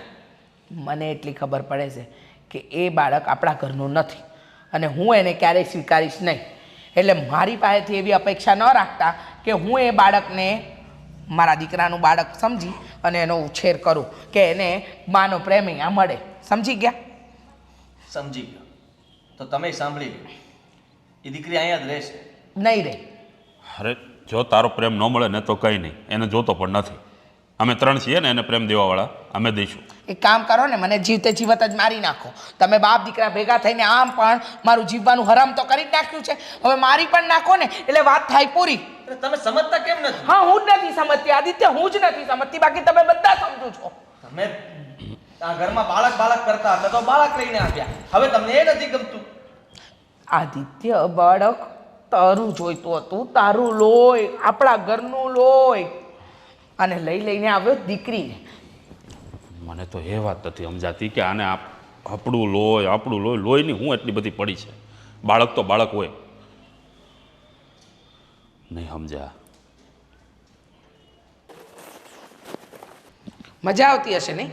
મને એટલી ખબર પડે છે કે એ બાળક આપણા ઘરનું નથી અને હું એને ક્યારેય સ્વીકારીશ નહીં. એટલે મારી પાસેથી એવી અપેક્ષા ન રાખતા કે હું એ બાળકને મારા દીકરાનું બાળક સમજી અને એનો ઉછેર કરું કે એને માનો પ્રેમ અહીંયા મળે. સમજી ગયા? સમજી ગયો. તો તમે સાંભળી લો, એ દીકરી અહીંયા જ રહેશે. નહીં રે. અરે જો તારો પ્રેમ ન મળે ને તો કંઈ નહીં, એને જોતો પણ નથી. અમે 3 છીએ ને એને પ્રેમ દેવાવાળા, અમે દઈશું. એક કામ કરો ને, મને જીવતે જીવત જ મારી નાખો. તમે બાપ દીકરા ભેગા થઈને આમ પણ મારું જીવવાનું હરામ તો કરી જ નાખ્યું છે, હવે મારી પણ નાખો ને એટલે વાત થાય પૂરી. તમે સમજતા કેમ નથી? હા, હું જ નથી સમજતી આદિત્ય, હું જ નથી સમજતી, બાકી તમે બધા સમજો છો. તમે આ ઘરમાં બાળક કરતા હતા તો બાળક લઈને આવ્યા, હવે તમને એ નથી ગમતું. આદિત્ય, બાળક તારું જોઈતું હતું, તારું લોહી, આપણા ઘરનું લોહી, અને લઈને આવ્યો દીકરીને. મને તો એ વાત નથી સમજાતી કે આને આપણું લોહીની હું એટલી બધી પડી છે. બાળક તો બાળક હોય. નહીં સમજ્યા. મજા આવતી હશે નહીં?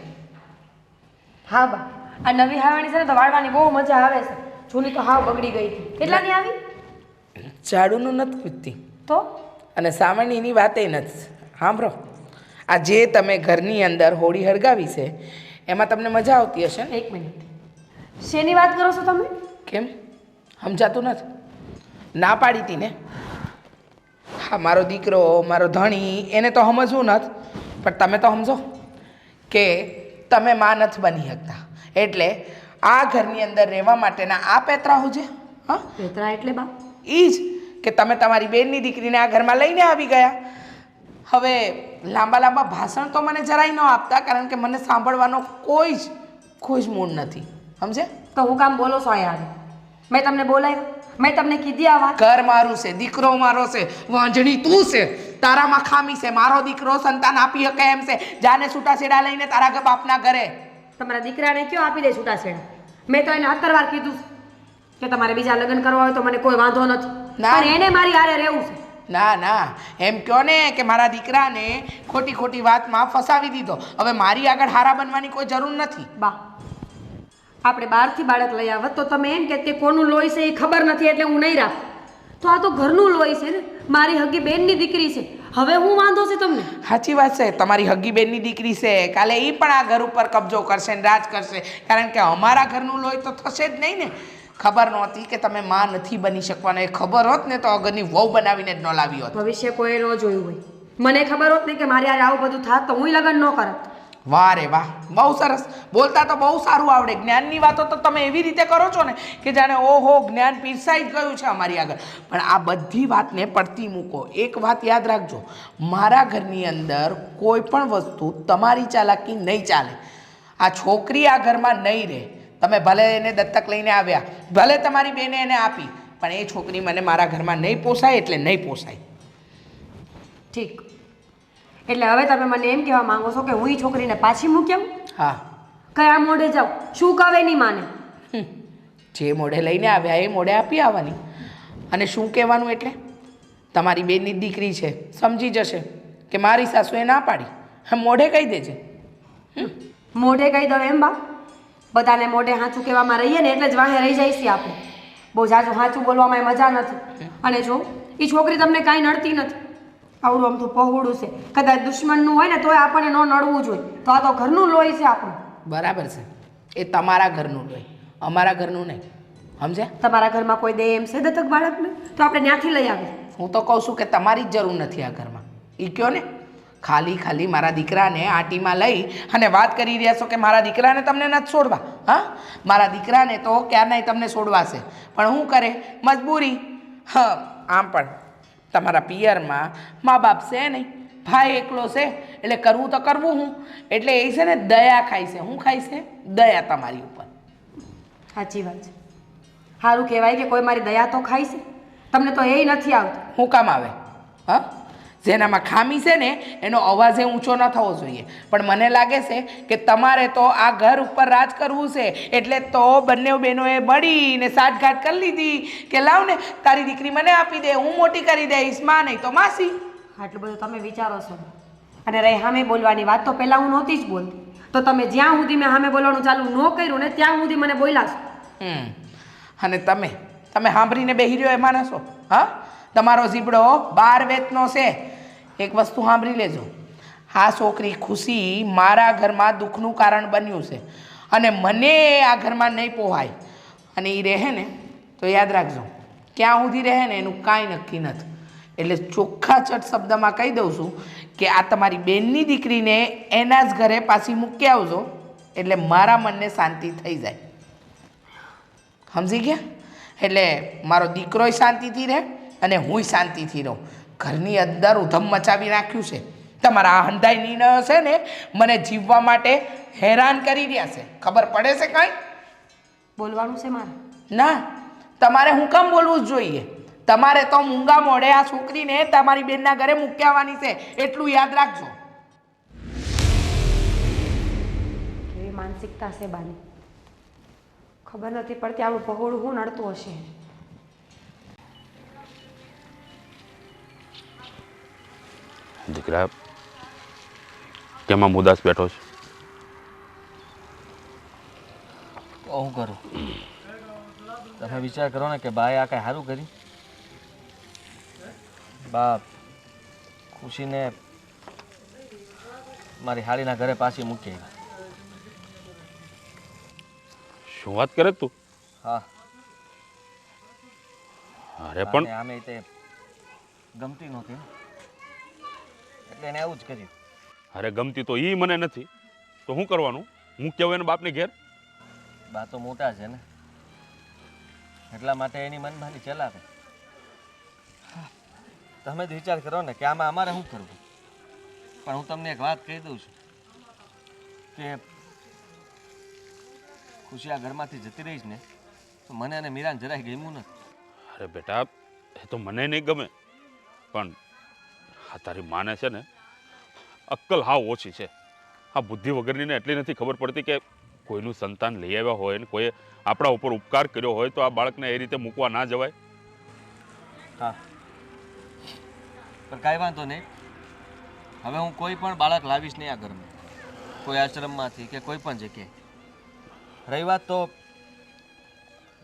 હા બા, આ નવી હાવણી છે ને તો વાળવાની બહુ મજા આવે છે. જૂની તો હાવ બગડી ગઈ હતી. કેટલાની આવી? ઝાડુનું નથી પૂછતી તો અને સામાન્યની વાતે નથી. સાંભળો, આ જે તમે ઘરની અંદર હોળી હળગાવી છે એમાં તમને મજા આવતી હશે ને? એક મિનિટ, શેની વાત કરો છો તમે? કેમ સમજાતું નથી? ના પાડી હતી ને? હા, મારો દીકરો, મારો ધણી, એને તો સમજવું નથી, પણ તમે તો સમજો કે તમે માં નથી બની શકતા. એટલે આ ઘરની અંદર રહેવા માટેના આ પેતરાઓ છે. હા, પેતરા એટલે બા? એ જ કે તમે તમારી બેનની દીકરીને આ ઘરમાં લઈને આવી ગયા. હવે લાંબા ભાષણ તો મને જરાય ન આપતા, કારણ કે મને સાંભળવાનો કોઈ જ મૂડ નથી. સમજે? તો હું કામ બોલો છો યાર? મેં તમને બોલાવ્યું? મેં તમને કીધી આ વાત? ઘર મારું છે, દીકરો મારો છે, વાંજણી તું છે, તારામાં ખામી છે. મારો દીકરો સંતાન આપી શકે એમ છે. જાને છૂટાછેડા લઈને તારા બાપના ઘરે. તમારા દીકરાને કયો આપી દે છૂટાછેડા? મેં તો એને 17 વાર કીધું છે કે તમારે બીજા લગ્ન કરવા હોય તો મને કોઈ વાંધો નથી, પણ એને મારી હારે રહેવું છે. ના, એમ કહો ને કે મારા દીકરાને ખોટી વાતમાં ફસાવી દીધો. હવે મારી આગળ હારા બનવાની કોઈ જરૂર નથી. બા, આપણે બહારથી બાળક લઈ આવત તો તમે એમ કે કોનું લોહી છે એ ખબર નથી એટલે હું નહીં રાખું. તો આ તો ઘરનું લોહી છે ને, મારી હગી બેનની દીકરી છે. હવે હું વાંધો છે તમને? સાચી વાત છે, તમારી હગી બેનની દીકરી છે. કાલે એ પણ આ ઘર ઉપર કબજો કરશે ને રાજ કરશે, કારણ કે અમારા ઘરનું લોહી તો થશે જ નહીં ને. ખબર નહોતી કે તમે માં નથી બની શકવાના. એ ખબર હોત ને તો અગરની વહુ બનાવીને જ ન લાવી હોત. ભવિષ્ય કોઈ ન જોયું હોય. મને ખબર હોત ને કે મારી હારે આવું બધું થાત તો હું લગ્ન ન કરત. વાહ રે વાહ, બહુ સરસ બોલતા તો બહુ સારું આવડે. જ્ઞાનની વાતો તો તમે એવી રીતે કરો છો ને કે જાણે ઓહો જ્ઞાન પીરસાઈ જ ગયું છે અમારી આગળ. પણ આ બધી વાતને પડતી મૂકો. એક વાત યાદ રાખજો, મારા ઘરની અંદર કોઈ પણ વસ્તુ તમારી ચાલાકી નહીં ચાલે. આ છોકરી આ ઘરમાં નહીં રહે. તમે ભલે એને દત્તક લઈને આવ્યા, ભલે તમારી બેને એને આપી, પણ એ છોકરી મને મારા ઘરમાં નહીં પોસાય એટલે નહીં પોસાય. ઠીક, એટલે હવે તમે મને એમ કહેવા માંગો છો કે હું એ છોકરીને પાછી મૂકી આવું? હા. કયા મોઢે જાઉં? શું કહે નહીં માને? જે મોઢે લઈને આવ્યા એ મોઢે આપી આવવાની. અને શું કહેવાનું એટલે તમારી બેનની દીકરી છે, સમજી જશે કે મારી સાસુએ ના પાડી. હા, મોઢે કહી દેજે. મોઢે કહી દઉં એમ બા? બધાને મોઢે સાચું કહેવામાં રહીએ ને એટલે જ વાહે રહી જાય છે આપણે. બહુ જાજુ સાચું બોલવામાં મજા નથી. અને જો એ છોકરી તમને કાંઈ નડતી નથી, આવડું આમ તો પહોળું છે, કદાચ દુશ્મનનું હોય ને તોય આપણને ન નડવું જોઈએ. તો આ તો ઘરનું લોહી છે આપણું. બરાબર છે, એ તમારા ઘરનું લોહી, અમારા ઘરનું નહીં. સમજ્યા? તમારા ઘરમાં કોઈ દે એમ છે દત્તક બાળકને? તો આપણે ત્યાંથી લઈ આવીએ. હું તો કહું છું કે તમારી જ જરૂર નથી આ ઘરમાં. એ કયો ને, ખાલી મારા દીકરાને આટીમાં લઈ અને વાત કરી રહ્યા છો કે મારા દીકરાને તમને નથી છોડવા. હા, મારા દીકરાને તો ક્યારનાય તમને છોડવાશે, પણ શું કરે? મજબૂરી. હા, આમ પણ તમારા પિયરમાં મા બાપ છે નહીં, ભાઈ એકલો છે, એટલે કરવું તો કરવું હું. એટલે એ છે ને દયા ખાય છે. શું ખાય છે? દયા તમારી ઉપર. સાચી વાત છે. સારું કહેવાય કે કોઈ મારી દયા તો ખાય છે. તમને તો એ નથી આવતું. શું કામ આવે? હા, જેનામાં ખામી છે ને એનો અવાજ ઊંચો ન થવો જોઈએ. પણ મને લાગે છે કે તમારે તો આ ઘર ઉપર રાજ કરવું છે, એટલે તો બંને બહેનોએ મળીને સાઠગાંઠ કરી લીધી કે લાવ ને તારી દીકરી મને આપી દે, હું મોટી કરી દઈશ, માં નહીં તો માસી. આટલું બધું તમે વિચારો છો. અને રહી સામે બોલવાની વાત તો પહેલાં હું નહોતી જ બોલતી, તો તમે જ્યાં સુધી મેં સામે બોલવાનું ચાલુ ન કર્યું ને ત્યાં સુધી મને બોલ્યા છો. અને તમે સાંભળીને બેહી રહ્યો એ માણસો? હા, તમારો જીબડો 12 વેતનો છે. એક વસ્તુ સાંભળી લેજો, આ છોકરી ખુશી મારા ઘરમાં દુઃખનું કારણ બન્યું છે અને મને આ ઘરમાં નહીં પોહાય. અને એ રહે ને તો યાદ રાખજો, ક્યાં સુધી રહે ને એનું કાંઈ નક્કી નથી. એટલે ચોખ્ખા ચટ શબ્દમાં કહી દઉં છું કે આ તમારી બેનની દીકરીને એના જ ઘરે પાછી મૂકી આવજો, એટલે મારા મનને શાંતિ થઈ જાય. સમજી ગયા? એટલે મારો દીકરોય શાંતિથી રહે અને હુંય શાંતિથી રહું. ઘરની અંદર ઉધમ મચાવી નાખ્યું છે. તમારા આ હંધાઈ નિર્ણયો છે ને મને જીવવા માટે હેરાન કરી રહ્યા છે. ખબર પડે છે કાંઈ? બોલવાનું છે મારે? ના, તમારે હું કામ બોલવું જ જોઈએ? તમારે તો મૂંગા મોઢે આ છોકરીને તમારી બેનના ઘરે મૂકી આવવાની છે, એટલું યાદ રાખજો. કેવી માનસિકતા છે બાની, ખબર નથી પડતી આવું પહોળું હું નડતું હશે. દીકરા કેમાં મુદાસ બેઠો છે? તો હું કરું? તમે વિચાર કરો ને કે બાએ આ કાંઈ સારું કર્યું? બા ખુશીને મારી હાળીના ઘરે પાછી મૂકી આવી. શું વાત કરે તું? હા, અરે પણ બાને આમે તે ગમતી નહોતી ને, એટલે એને આવું જ કર્યું. અરે ગમતી તો ઈ મને નથી, તો શું કરવાનું? હું કેવું એને બાપને ઘેર? બા તો મોટા છે ને, એટલા માટે એની મનમાની ચલાવે. તમે જ વિચાર કરો ને કે આમાં અમારે શું કરવું. પણ હું તમને એક વાત કહી દઉં છું કે ખુશી આ ઘરમાંથી જતી રહીશ ને તો મને અને મીરાને જરાય ગમ્યું નથી. અરે બેટા, એ તો મને નહીં ગમે, પણ આ તારી માને છે ને અક્કલ હાવ ઓછી છે. આ બુદ્ધિ વગરની ને એટલી નથી ખબર પડતી કે કોઈનું સંતાન લઈ આવ્યા હોય ને કોઈએ આપણા ઉપર ઉપકાર કર્યો હોય તો આ બાળકને એ રીતે મૂકવા ના જવાય. હા, પણ કાંઈ વાંધો નહીં. હવે હું કોઈ પણ બાળક લાવીશ નહીં આ ઘરમાં, કોઈ આશ્રમમાંથી કે કોઈ પણ જગ્યાએ. રહી વાત તો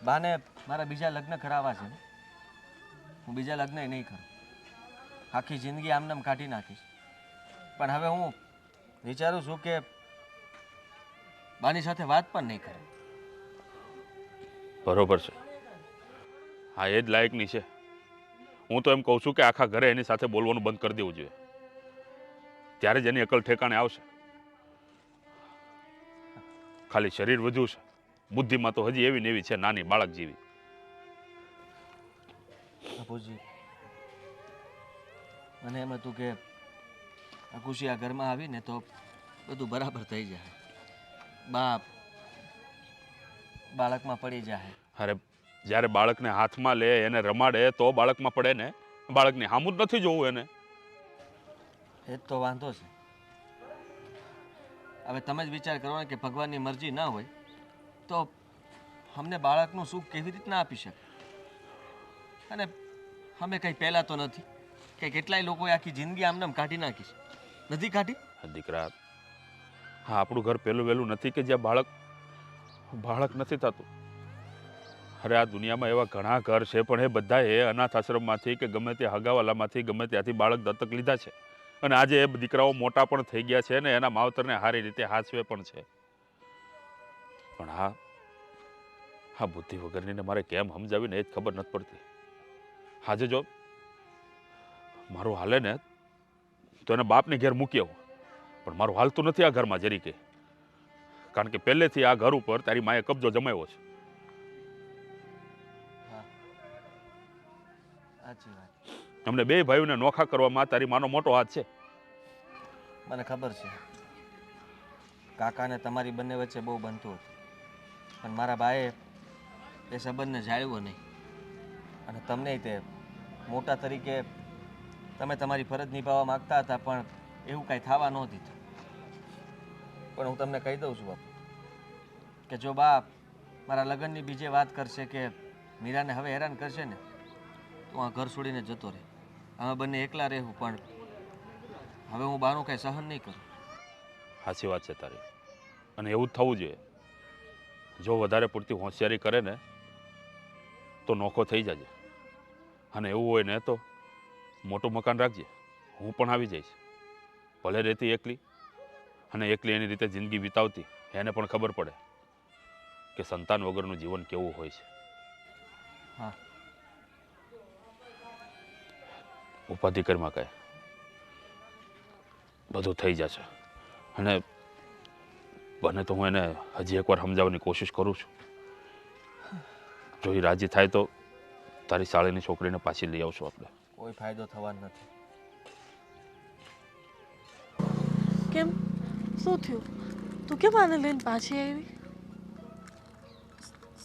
બાને મારા બીજા લગ્ન કરાવવા છે ને, હું બીજા લગ્ન નહીં કરું, આખી જિંદગી આમનામ કાઢી નાખીશ. પણ હવે હું વિચારું છું કે બાની સાથે વાત પણ નહીં કરે. બરોબર છે, હા એ જ લાયકની છે. હું તો એમ કહું છું કે આખા ઘરે એની સાથે બોલવાનું બંધ કરી દેવું જોઈએ, ત્યારે જ એની અકલ ઠેકાણે આવશે. ખાલી શરીર વધ્યું છે, બુદ્ધિમાં તો હજી એવી ને એવી છે, નાની બાળક જેવી. બાપુજી, મને એમ હતું કે આ ખુશી આ ઘરમાં આવીને તો બધું બરાબર થઈ જાય, બાળકમાં પડી જાય. અરે જ્યારે બાળકને હાથમાં લે એને રમાડે તો બાળકમાં પડે ને, બાળકની હામું જ નથી જોવું એને. એ જ તો વાંધો છે. હવે તમે જ વિચાર કરો ને કે ભગવાનની મરજી ના હોય તો અમને બાળકનું સુખ કેવી રીતના આપી શકે. અને અમે કંઈ પહેલાં તો નથી કે કેટલાય લોકોએ આખી જિંદગી આમનામ કાઢી નાખી છે, નથી કાઢી? દીકરા, હા આપણું ઘર પહેલું વહેલું નથી કે જ્યાં બાળક નથી થતું. અરે આ દુનિયામાં એવા ઘણા ઘર છે, પણ એ બધાએ અનાથ આશ્રમમાંથી કે ગમે તે હગાવાલામાંથી ગમે ત્યાંથી બાળક દત્તક લીધા છે. અને આજે એ દીકરાઓ મોટા પણ થઈ ગયા છે ને એના માવતરને સારી રીતે હાચવે પણ છે. પણ હા બુદ્ધિ વગરની ને મારે કેમ સમજાવીને એ જ ખબર નથી પડતી. આજે જો મારું હાલે ને તો એને બાપને ઘેર મૂકી આવું, પણ મારું હાલતું નથી આ ઘરમાં જરી કે, કારણ કે પહેલેથી આ ઘર ઉપર તારી માએ કબજો જમાવ્યો છે. સાચી વાત. અમને બે ભાઈઓને નોખા કરવામાં તારી માનો મોટો હાથ છે. મને ખબર છે કાકાને તમારી બંને વચ્ચે બહુ બનતું હતું, પણ મારા બાએ એ સંબંધને જાળવ્યો નહીં. અને તમને તે મોટા તરીકે તમે તમારી ફરજ નિભાવવા માગતા હતા, પણ એવું કાંઈ થવા ન દીધું. પણ હું તમને કહી દઉં છું બાપુ કે જો બા મારા લગ્નની બીજે વાત કરશે કે મીરાને હવે હેરાન કરશે ને તો આ ઘર છોડીને જતો રહે. અમે બંને એકલા રહેવું, પણ હવે હું બાનું કાંઈ સહન નહીં કરું. સાચી વાત છે તારી. અને એવું જ થવું જોઈએ. જો વધારે પૂરતી હોશિયારી કરે ને તો નોખો થઈ જજે. અને એવું હોય ને તો મોટું મકાન રાખજે, હું પણ આવી જઈશ. ભલે રહેતી એકલી, અને એકલી એની રીતે જિંદગી વિતાવતી, એને પણ ખબર પડે કે સંતાન વગરનું જીવન કેવું હોય છે. હા. ઉપાધિ કરમાં કહે બધું થઈ જશે. અને બને તો હું એને હજી એકવાર સમજાવવાની કોશિશ કરું છું. જો એ રાજી થાય તો તારી શાળાની છોકરીને પાછી લઈ આવશું આપણે. કોઈ ફાયદો થવાનો નથી. કેમ શું થયું? તું કેમ આને લઈને પાછી આવી?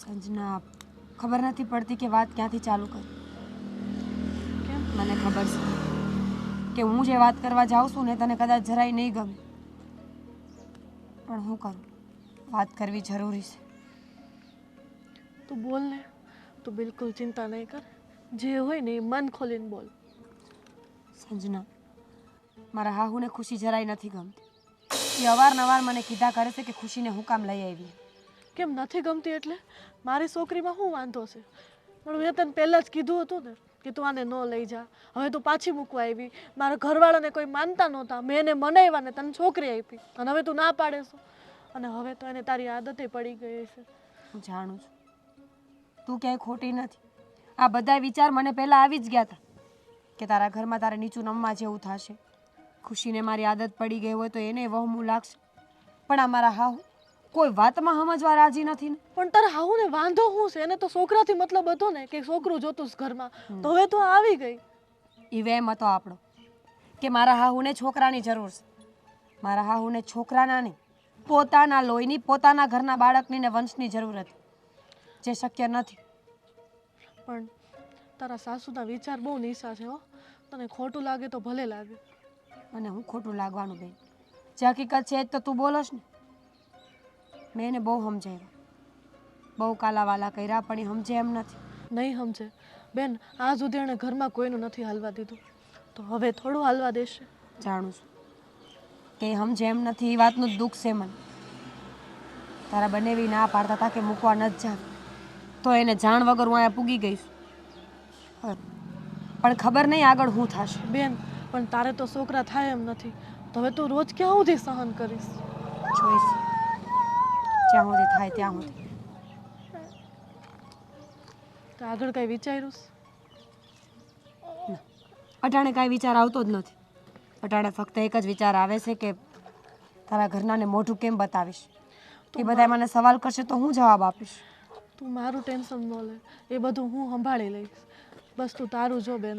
સંજના, ખબર નથી પડતી કે વાત ક્યાંથી ચાલુ કરું. કેમ? મને ખબર છે કે હું જે વાત કરવા જાઉં છું ને તને કદાચ જરાય નહીં ગમે, પણ હું કરું, વાત કરવી જરૂરી છે. તું બોલ ને, તું બિલકુલ ચિંતા નહીં કર. જે હોય ને એ મન ખોલીને બોલ. સંજના, મારા હાહુને ખુશી જરાય નથી ગમતી. એ અવારનવાર મને કીધા કરે છે કે ખુશીને હું કામ લઈ આવી. કેમ નથી ગમતી એટલે? મારી છોકરીમાં શું વાંધો છે? પણ મેં તને પહેલાં જ કીધું હતું ને કે તું આને ન લઈ જા. હવે તું પાછી મૂકવા આવી. મારા ઘરવાળાને કોઈ માનતા નહોતા, મેં એને મનાવ્યા ને તને છોકરી આપી, અને હવે તું ના પાડે છો. અને હવે તો એને તારી આદતે પડી ગઈ છે. હું જાણું છું તું ક્યાંય ખોટી નથી. આ બધા વિચાર મને પહેલાં આવી જ ગયા હતા કે તારા ઘરમાં તારે નીચું નમવા જેવું થશે, ખુશીને મારી આદત પડી ગઈ હોય તો એને વહમું લાગશે. પણ આ મારા હાહુ કોઈ વાતમાં સમજવા રાજી નથી ને. પણ તારા હાહુને વાંધો શું છે? એને તો છોકરાથી મતલબ હતો ને કે છોકરું જોતું જ ઘરમાં, તો હવે તું આવી ગઈ. એ વેમ હતો આપણો કે મારા હાહુને છોકરાની જરૂર છે. મારા હાહુને છોકરાના નહીં, પોતાના લોહીની, પોતાના ઘરના બાળકની ને વંશની જરૂર હતી, જે શક્ય નથી. પણ તારા સાસુના વિચાર બહુ નીચા છે હો. તને ખોટું લાગે તો ભલે લાગે. અને હું ખોટું લાગવાનું બેન, જે હકીકત છે એ જ તો તું બોલશ ને. મેં એને બહુ સમજાવ્યા, બહુ કાલાવાલા કર્યા, પણ એ સમજે એમ નથી. નહીં સમજે બેન. આ સુધી એણે ઘરમાં કોઈનું નથી હાલવા દીધું, તો હવે થોડું હાલવા દેશે? જાણું છું કે એ સમજે એમ નથી, એ વાતનું જ દુઃખ છે મને. તારા બનેવી ના પાડતા હતા કે મૂકવા ન જ જાવ, તો એને જાણ વગર હું અહીંયા પૂગી ગઈશ. પણ ખબર નહીં આગળ શું થશે. બેન, પણ તારે તો છોકરા થાય એમ નથી, તો હવે તું રોજ ક્યાં સુધી સહન કરીશ? જોઈશ જ્યાં સુધી થાય ત્યાં સુધી. તો આગળ કાંઈ વિચાર્યું? અટાણે કાંઈ વિચાર આવતો જ નથી. અટાણે ફક્ત એક જ વિચાર આવે છે કે તારા ઘરનાને મોઢું કેમ બતાવીશ. એ બધા મને સવાલ કરશે તો હું જવાબ આપીશ. તું મારું ટેન્શન ન લે, એ બધું હું સંભાળી લઈશ. બસ તું તારું જો બેન.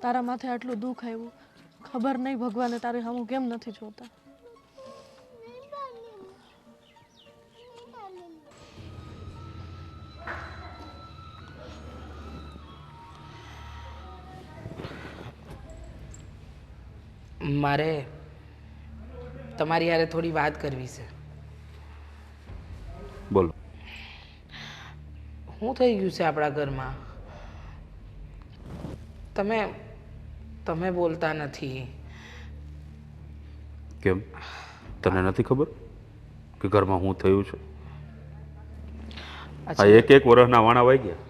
તારા માથે આટલું દુઃખ આવ્યું, ખબર નહીં ભગવાને તારી સામું કેમ નથી જોતા. મારે તમારી હારે થોડી વાત કરવી છે. બોલો. શું થઈ ગયું છે આપણા ઘરમાં? તમે બોલતા નથી. કેમ, તને નથી ખબર કે ઘરમાં શું થયું છે? આ એક વર્ષના વાણા વાઈ ગયા.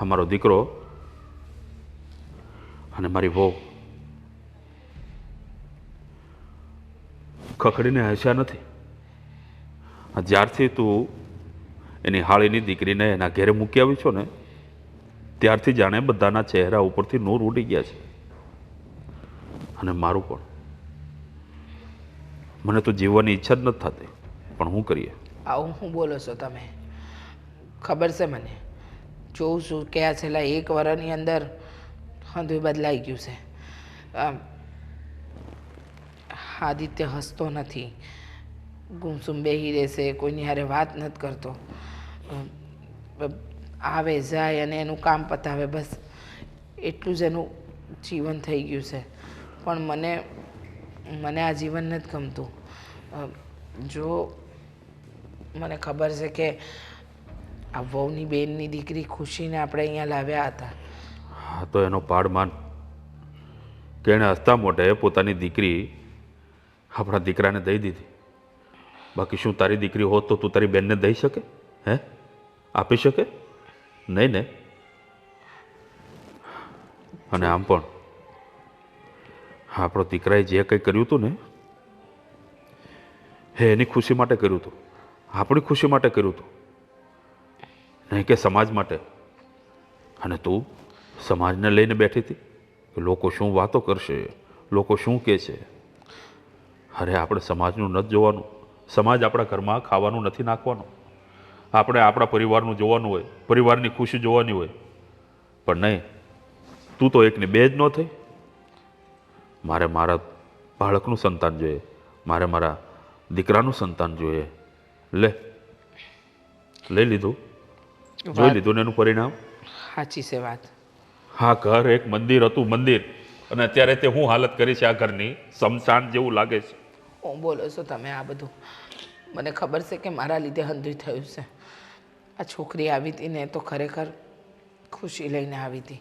અમારો દીકરો અને મારી વહુ ખખડીને હસ્યા નથી. જ્યારથી તું એની હાળીની દીકરીને એના ઘેરે મૂકી આવી છો ને, ત્યારથી જાણે બધાના ચહેરા ઉપરથી નૂર ઉડી ગયા છે. અને મારું પણ. મને તો જીવવાની ઈચ્છા જ નથી થતી, પણ શું કરીએ? આવું શું બોલો છો તમે? ખબર છે મને, જોઉં છું કે આ છેલ્લા 1 વર્ષની અંદર હંધુય બદલાઈ ગયું છે. આદિત્ય હસતો નથી, ગુમસુમ બેહી રહેશે, કોઈની હારે વાત નથી કરતો, આવે જાય અને એનું કામ પતાવે, બસ એટલું જ એનું જીવન થઈ ગયું છે. પણ મને આ જીવન નથી ગમતું. જો મને ખબર છે કે આ વહુની બેનની દીકરી ખુશીને આપણે અહીંયા લાવ્યા હતા. હા, તો એનો પાડ માન કે એણે હસતા મોઢે પોતાની દીકરી આપણા દીકરાને દઈ દીધી. બાકી શું તારી દીકરી હોત તો તું તારી બેનને દઈ શકે? હે, આપી શકે? નહીં ને. અને આમ પણ આપણો દીકરાએ જે કંઈ કર્યું હતું ને હે એની ખુશી માટે કર્યું હતું, આપણી ખુશી માટે કર્યું હતું, નહીં કે સમાજ માટે. અને તું સમાજને લઈને બેઠી હતી કે લોકો શું વાતો કરશે, લોકો શું કહે છે. અરે આપણે સમાજનું નથી જોવાનું, સમાજ આપણા ઘરમાં ખાવાનું નથી નાખવાનું, આપણે આપણા પરિવારનું જોવાનું હોય, પરિવારની ખુશી જોવાની હોય. પણ નહીં, તું તો એકની બે જ ન થઈ. મારે મારા બાળકનું સંતાન જોઈએ, મારે મારા દીકરાનું સંતાન જોઈએ. લઈ લીધું, જોઈ લીધું ને એનું પરિણામ. સાચી છે વાત. હા, ઘર એક મંદિર હતું, મંદિર, અને અત્યારે તે હું હાલત કરી છે આ ઘરની, શમશાન જેવું લાગે છે. હું બોલો છો તમે આ બધું? મને ખબર છે કે મારા લીધે હંધુય થયું છે. આ છોકરી આવી હતી ને તો ખરેખર ખુશી લઈને આવી હતી,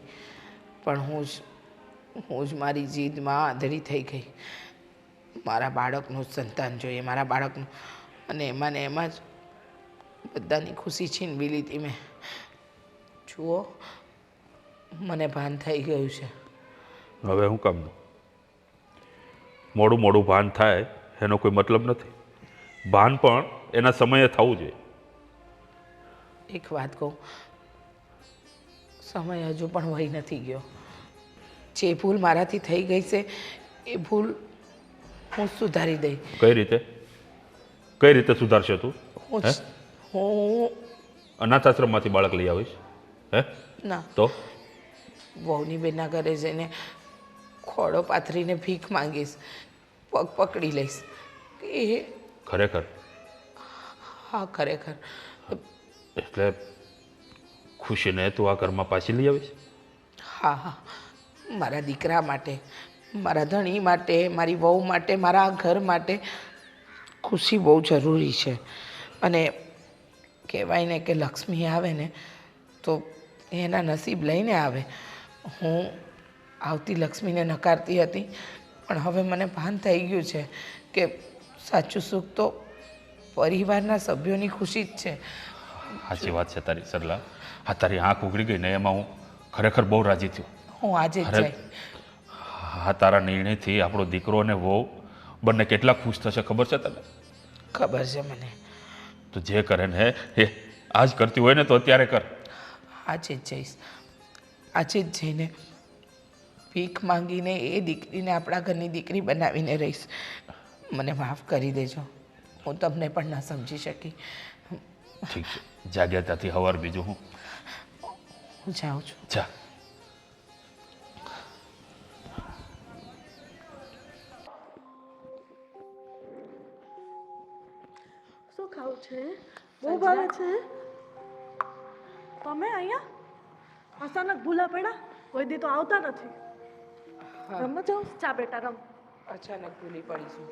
પણ હું જ મારી જીદમાં આંધળી થઈ ગઈ. મારા બાળકનું સંતાન જોઈએ, મારા બાળકનું, અને એમાં ને એમાં જ બધાની ખુશી છીનવી લીધી મેં. જુઓ, મને ભાન થઈ ગયું છે. હવે હું કામનું? મોડું મોડું ભાન થાય એનો કોઈ મતલબ નથી. ભાન પણ એના સમયે થવું જોઈએ. એક વાત કહું, સમય હજુ પણ વહી નથી ગયો. જે ભૂલ મારાથી થઈ ગઈ છે એ ભૂલ હું સુધારી દઈ. કઈ રીતે? કઈ રીતે સુધારશે તું? હું અનાથ આશ્રમમાંથી બાળક લઈ આવીશ? હે ના, તો વહુની બેનના ઘરે જઈને ખોડો પાથરીને ભીખ માંગીશ, પગ પકડી લઈશ. એ ખરેખર? હા, ખરેખર. એટલે ખુશીને તું આ ઘરમાં પાછી લઈ આવીશ? હા હા, મારા દીકરા માટે, મારા ધણી માટે, મારી વહુ માટે, મારા ઘર માટે ખુશી બહુ જરૂરી છે. અને કહેવાય ને કે લક્ષ્મી આવે ને તો એના નસીબ લઈને આવે. હું આવતી લક્ષ્મીને નકારતી હતી, પણ હવે મને ભાન થઈ ગયું છે કે સાચું સુખ તો પરિવારના સભ્યોની ખુશી જ છે. સાચી વાત છે તારી સરલા. આ તારી આંખ ઉઘડી ગઈ ને એમાં હું ખરેખર બહુ રાજી થયો. હું આજે જ જઈ. આ તારા નિર્ણયથી આપણો દીકરો અને વહુ બંને કેટલા ખુશ થશે ખબર છે તને? ખબર છે મને. તો જે કરે ને એ આજ કરતી હોય ને તો અત્યારે કર. આજે જ જઈશ. આજે જ જઈને ભીખ માંગીને એ દીકરીને આપણા ઘરની દીકરી બનાવીને રહીશ. મને માફ કરી દેજો, હું તમને પણ ના સમજી શકી. ઠીક છે, જાગ્યા ત્યાંથી હવાર બીજું હું જાઉં છું. જા. શું ખાવું છે? બહુ ભાવે છે. તમે અહીંયા અચાનક ભૂલા પડ્યા? કોઈ દી તો આવતા નથી. રમવા જાઉં? ચા બેટા રમ. અચાનક ભૂલી પડીશું.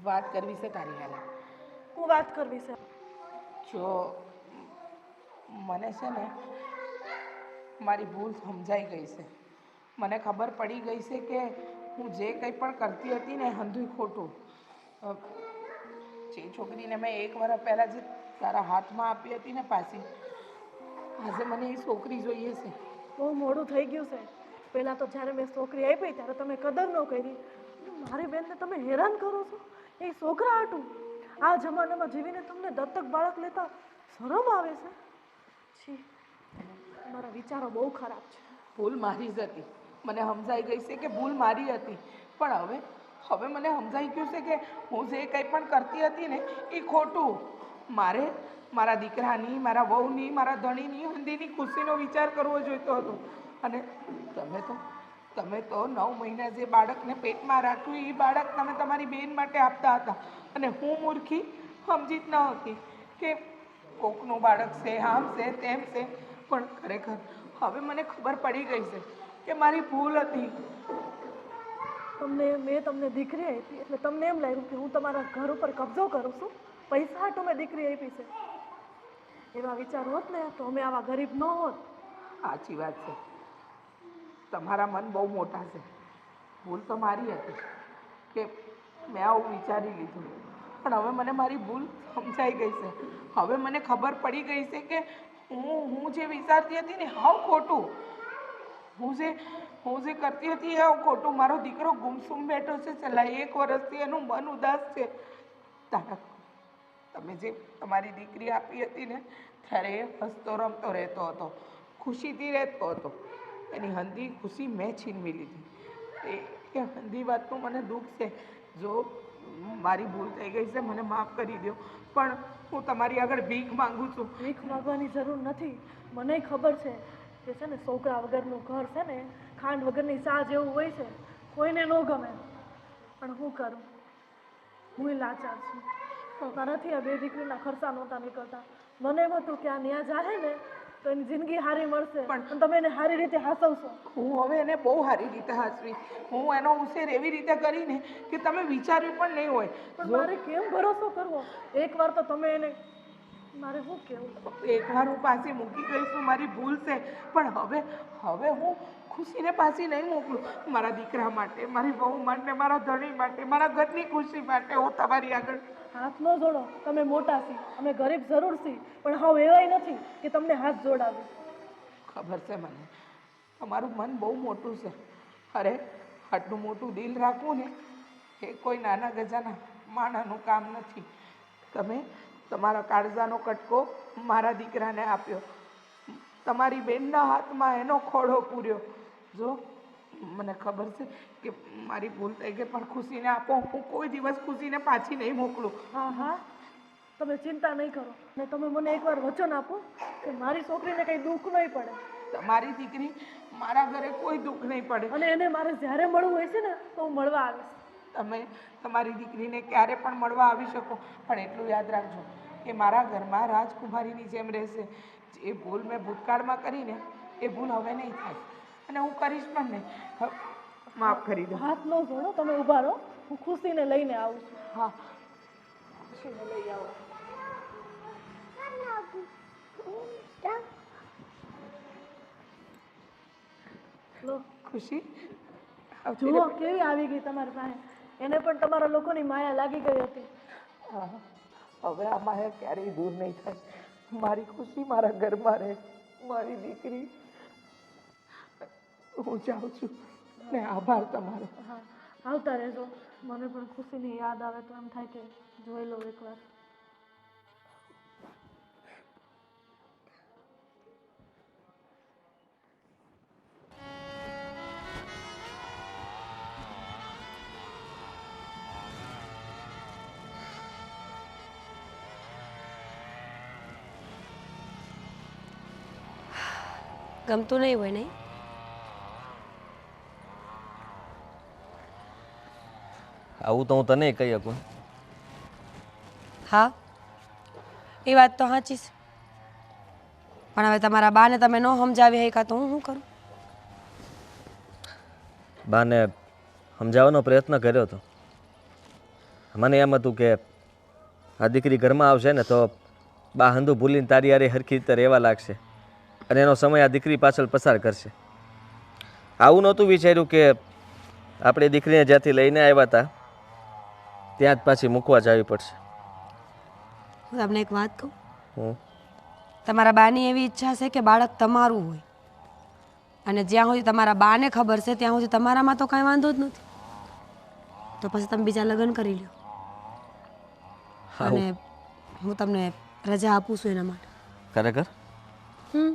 વાત કરવી છે તારી હારે. હું વાત કરવી છે. જો મને છે ને મારી ભૂલ સમજાઈ ગઈ છે. મને ખબર પડી ગઈ છે કે હું જે કંઈ પણ કરતી હતી ને હંધુય ખોટું. જે છોકરીને મેં 1 વર્ષ પહેલાં જે તારા હાથમાં આપી હતી ને પાછી, આજે મને એ છોકરી જોઈએ છે. બહુ મોડું થઈ ગયું છે. પહેલાં તો જ્યારે મેં છોકરી આપી ત્યારે તમે કદર ન કરી. મારી બેનને તમે હેરાન કરો છો એ છોકરા હાટું. આ જમાનામાં જીવીને તમને દત્તક બાળક લેતા શરમ આવે છે? છી, મારા વિચારો બહુ ખરાબ છે. ભૂલ મારી જ હતી. મને સમજાઈ ગઈ છે કે ભૂલ મારી હતી. પણ હવે મને સમજાઈ ગયું છે કે હું જે કંઈ પણ કરતી હતી ને એ ખોટું. મારે મારા દીકરાની, મારા વહુની, મારા ધણીની, હંધીની ખુશીનો વિચાર કરવો જોઈતો હતો. અને તમે તો 9 મહિના જે બાળકને પેટમાં રાખ્યું એ બાળક તમે તમારી બેન માટે આપતા હતા. અને હું મૂર્ખી સમજી જ ન હતી કે કોકનું બાળક છે, આમ છે, તેમ છે. પણ ખરેખર હવે મને ખબર પડી ગઈ છે કે મારી ભૂલ હતી. મેં તમને દીકરી આપી એટલે તમને એમ લાગ્યું કે હું તમારા ઘર ઉપર કબજો કરું છું. પૈસા હાટું મેં દીકરી આપી છે. એવા વિચાર હોત ને તો અમે આવા ગરીબ ન હોત. સાચી વાત છે. તમારા મન બહુ મોટા છે. ભૂલ તો મારી હતી કે મેં આવું વિચારી લીધું, પણ હવે મને મારી ભૂલ સમજાઈ ગઈ છે. હવે મને ખબર પડી ગઈ છે કે હું જે વિચારતી હતી ને હાવ ખોટું. હું જે કરતી હતી એ ખોટું. મારો દીકરો ગુમસુમ બેઠો છે, છેલ્લા 1 વર્ષથી એનું મન ઉદાસ છે. તારક, તમે જે તમારી દીકરી આપી હતી ને ત્યારે એ હસતો રમતો રહેતો હતો, ખુશીથી રહેતો હતો. એની હંધી ખુશી મેં છીનવી લીધી. એ હંધી વાતનું મને દુઃખ છે. જો મારી ભૂલ થઈ ગઈ છે મને માફ કરી દો, પણ હું તમારી આગળ ભીખ માંગુ છું. ભીખ માગવાની જરૂર નથી. મને ખબર છે કે છે ને છોકરા વગરનું ઘર છે ને ખાંડ વગરની ચા જેવું હોય છે, કોઈને ન ગમે. પણ હું કરું, હું લાચાર છું. મારાથી આ 2 દીકરીના ખર્ચા નહોતા નીકળતા. મને એમ હતું કે આ ન્યા જાહે ને તો એની જિંદગી સારી મળશે, પણ તમે એને સારી રીતે હાસવશો. હું હવે એને બહુ સારી રીતે હાચવી. હું એનો ઉછેર એવી રીતે કરીને કે તમે વિચાર્યું પણ નહીં હોય. પણ મારે કેમ ભરોસો કરવો? એકવાર તો તમે એને, મારે શું કહેવું? એકવાર હું પાછી મૂકી ગઈ છું, મારી ભૂલ છે, પણ હવે હું ખુશીને પાછી નહીં મોકલું. મારા દીકરા માટે, મારી વહુ માટે, મારા ધણી માટે, મારા ઘરની ખુશી માટે હું તમારી આગળ હાથ ન જોડો. તમે મોટા છી, અમે ગરીબ જરૂર છીએ, પણ હવે એવાય નથી કે તમને હાથ જોડાવી. ખબર છે મને, તમારું મન બહુ મોટું છે. અરે આટલું મોટું દિલ રાખવું ને એ કોઈ નાના ગજાના માણાનું કામ નથી. તમે તમારા કાળજાનો કટકો મારા દીકરાને આપ્યો, તમારી બેનના હાથમાં એનો ખોળો પૂર્યો. જો મને ખબર છે કે મારી ભૂલ થઈ ગઈ, પણ ખુશીને આપો. હું કોઈ દિવસ ખુશીને પાછી નહીં મોકલું. હા હા, તમે ચિંતા નહીં કરો. ને તમે મને એકવાર વચન આપો કે મારી છોકરીને કંઈ દુઃખ નહીં પડે. તમારી દીકરી મારા ઘરે કોઈ દુઃખ નહીં પડે. અને એને મારે જ્યારે મળવું હોય છે ને તો હું મળવા આવીશ. તમે તમારી દીકરીને ક્યારે પણ મળવા આવી શકો, પણ એટલું યાદ રાખજો કે મારા ઘરમાં રાજકુમારીની જેમ રહેશે. જે ભૂલ મેં ભૂતકાળમાં કરીને એ ભૂલ હવે નહીં થાય, અને હું કરીશ પણ નહીં. માફ કરી દો. હાથ ન જોડો, તમે ઊભા રહો. હું ખુશીને લઈને આવું છું. હા, ખુશીને લઈ આવો. લો, ખુશી જુઓ કેવી આવી ગઈ તમારી પાસે. એને પણ તમારા લોકોની માયા લાગી ગઈ હતી. હા, હવે આ માયા ક્યારેય દૂર નહીં થાય. મારી ખુશી મારા ઘરમાં રહે. મારી દીકરી, હું જાઉં છું ને આભાર તમારો. હા, આવતા રહેજો. મને પણ ખુશીની યાદ આવે તો એમ થાય કે જોઈ લો એકવાર. ગમતું નહીં હોય નહીં? આવું તો હું તને કહી શકું. હા, એ વાત તો સાચી છે, પણ હવે તમારા બાને તમે ન સમજાવી શક્યા તો હું શું કરું? બાને સમજાવવાનો પ્રયત્ન કર્યો હતો. મને એમ હતું કે આ દીકરી ઘરમાં આવશે ને તો બા હંધુ ભૂલીને તારી યારે હરખી રીતે રહેવા લાગશે, અને એનો સમય આ દીકરી પાછળ પસાર કરશે. આવું નહોતું વિચાર્યું કે આપણે દીકરીને જ્યાંથી લઈને આવ્યા હતા ત્યાં જ પાછી મૂકવા જવી પડશે. હું તમને એક વાત કહું, હું તમારા બાની એવી ઈચ્છા છે કે બાળક તમારું હોય, અને જ્યાં સુધી તમારા બાને ખબર છે ત્યાં સુધી તમારામાં તો કાંઈ વાંધો જ નથી. તો પછી તમે બીજા લગ્ન કરી લો, અને હું તમને રજા આપું છું એના માટે. ખરેખર હમ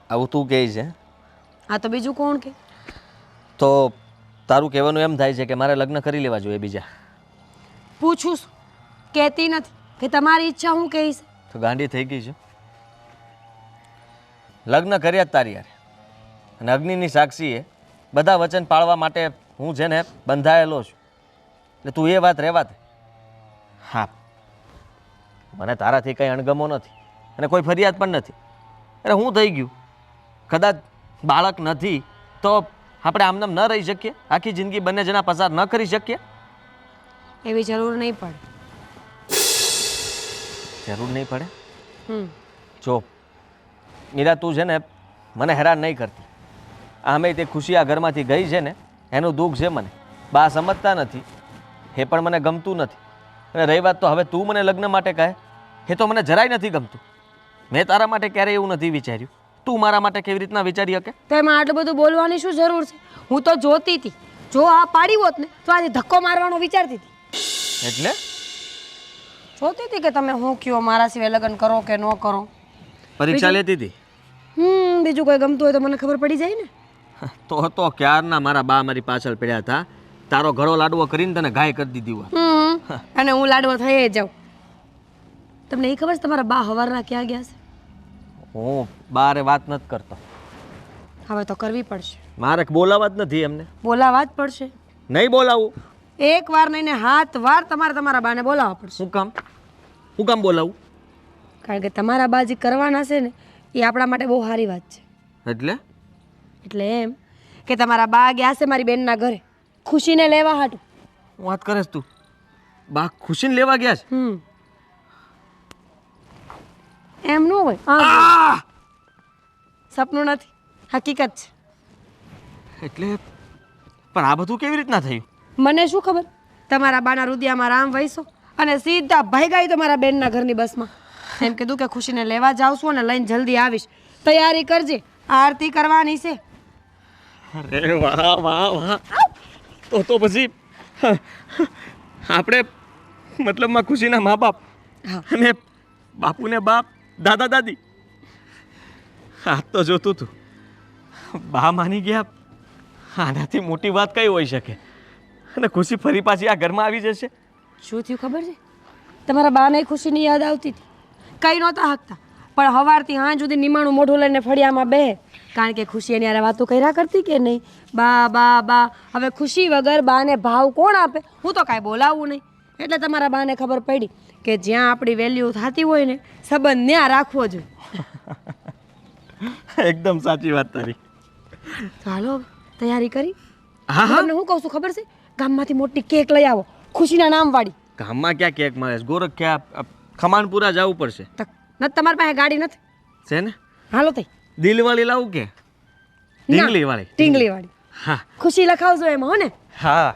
આવું તું કહે છે? આ તો બીજું કોણ કે? તો તારું કહેવાનું એમ થાય છે કે મારે લગ્ન કરી લેવા જોઈએ બીજા? પૂછું છું, કહેતી નથી કે તમારી ઈચ્છા હું કહીશ. તો ગાંડી થઈ ગઈ છે. લગ્ન કર્યા જ તારી યારે, અને અગ્નિની સાક્ષીએ બધા વચન પાળવા માટે હું છે ને બંધાયેલો છું. એટલે તું એ વાત રહેવા દે. હા, મને તારાથી કંઈ અણગમો નથી અને કોઈ ફરિયાદ પણ નથી. અરે હું થઈ ગયું, કદાચ બાળક નથી તો આપણે આમનામ ન રહી શકીએ? આખી જિંદગી બંને જણા પસાર ન કરી શકીએ? એવી જરૂર નહીં પડે. જરૂર નહીં પડે? જો મીરા, તું છે ને મને હેરાન નહીં કરતી. આમે તે ખુશી આ ઘરમાંથી ગઈ છે ને એનું દુઃખ છે મને. બા સમજતા નથી, એ પણ મને ગમતું નથી. અને રહી વાત તો હવે તું મને લગ્ન માટે કહે, એ તો મને જરાય નથી ગમતું. મેં તારા માટે ક્યારેય એવું નથી વિચાર્યું. તું મારા માટે કેવી રીતના વિચારી શકે? તો એમાં આટલું બધું બોલવાની શું જરૂર છે? હું તો જોતી હતી, જો આ પાડી હોત ને તો આજે ધક્કો મારવાનો વિચારતી હતી. એટલે જોતી હતી કે તમે શું કયો, મારા સિવાય લગ્ન કરો કે ન કરો. પરીક્ષા લેતી હતી? બીજું કોઈ ગમતું હોય તો મને ખબર પડી જાય ને. તો ક્યારના મારા બા મારી પાછળ પડ્યા હતા. તારો ઘડો લાડવો કરીને તને ઘાય કરી દીધી હોય. અને હું લાડવો થઈ જાઉં. તમને એ ખબર છે તમારા બા હવારના ક્યાં ગયા છે? હું બારે વાત નથી કરતો. હવે તો કરવી પડશે. મારે બોલાવા જ નથી એમને. બોલાવા જ પડશે. નહીં બોલાવું. એક વાર નહીં ને 7 વાર તમારે તમારા બાને બોલાવવા પડશે. શું કામ બોલાવું? કારણ કે તમારા બા જે કરવાના છે ને એ આપણા માટે બહુ સારી વાત છે. એટલે એમ કે તમારા બા ગયા છે મારી બેનના ઘરે ખુશીને લેવા હાટું. વાત કરે તું? બા ખુશીને લેવા ગયા છે? એમ ન હોય. સપનું નથી, હકીકત છે. એટલે પણ આ બધું કેવી રીતના થયું? મને શું ખબર? તમારા બાના રુદિયામાં રામ વૈસો અને સીધા ભાગ્યા તો મારા બેનના ઘરની બસમાં. એમ કીધું કે ખુશીને લેવા જાઉં છું અને લઈને જલ્દી આવીશ, તૈયારી કરજે, આરતી કરવાની છે. અરે વાહ વાહ વાહ! તો પછી આપણે મતલબમાં ખુશીના મા બાપ અને બાપુને બાપ, દાદા દાદી. હા તો જોતું તું, બા માની ગયા. આનાથી મોટી વાત કઈ હોઈ શકે? અને ખુશી ફરી પાછી આ ઘરમાં આવી જશે. શું થયું ખબર છે? તમારા બાને ખુશીની યાદ આવતી હતી, કંઈ નહોતા હકતા, પણ સવારથી હાંજ સુધી નિમાણું મોઢું લઈને ફળિયામાં બેહે. કારણ કે ખુશી એની યારે વાતો કર્યા કરતી કે નહીં, બા બા બા. હવે ખુશી વગર બાને ભાવ કોણ આપે? હું તો કાંઈ બોલાવું નહીં. એટલે તમારા બાને ખબર પડી કે જ્યાં આપણી વેલ્યુ થતી હોય ને સંબંધ ત્યાં રાખવો જોઈએ. એકદમ સાચી વાત તારી. ચાલો તૈયારી કરી. હા હા. તમને હું કહું છું ખબર છે? ગામમાંથી મોટી કેક લઈ આવો, ખુશીના નામવાળી. ગામમાં ક્યાં કેક મળે છે? ગોરખ ક્યાં ખમાનપુરા જવું પડશે. તમારી પાસે ગાડી નથી? છે ને. હાલો તઈ. દિલવાળી લાવું કે ઢીંગલી વાળી? ઢીંગલી વાળી. હા. ખુશી લખાવજો એમાં, હો ને? હા.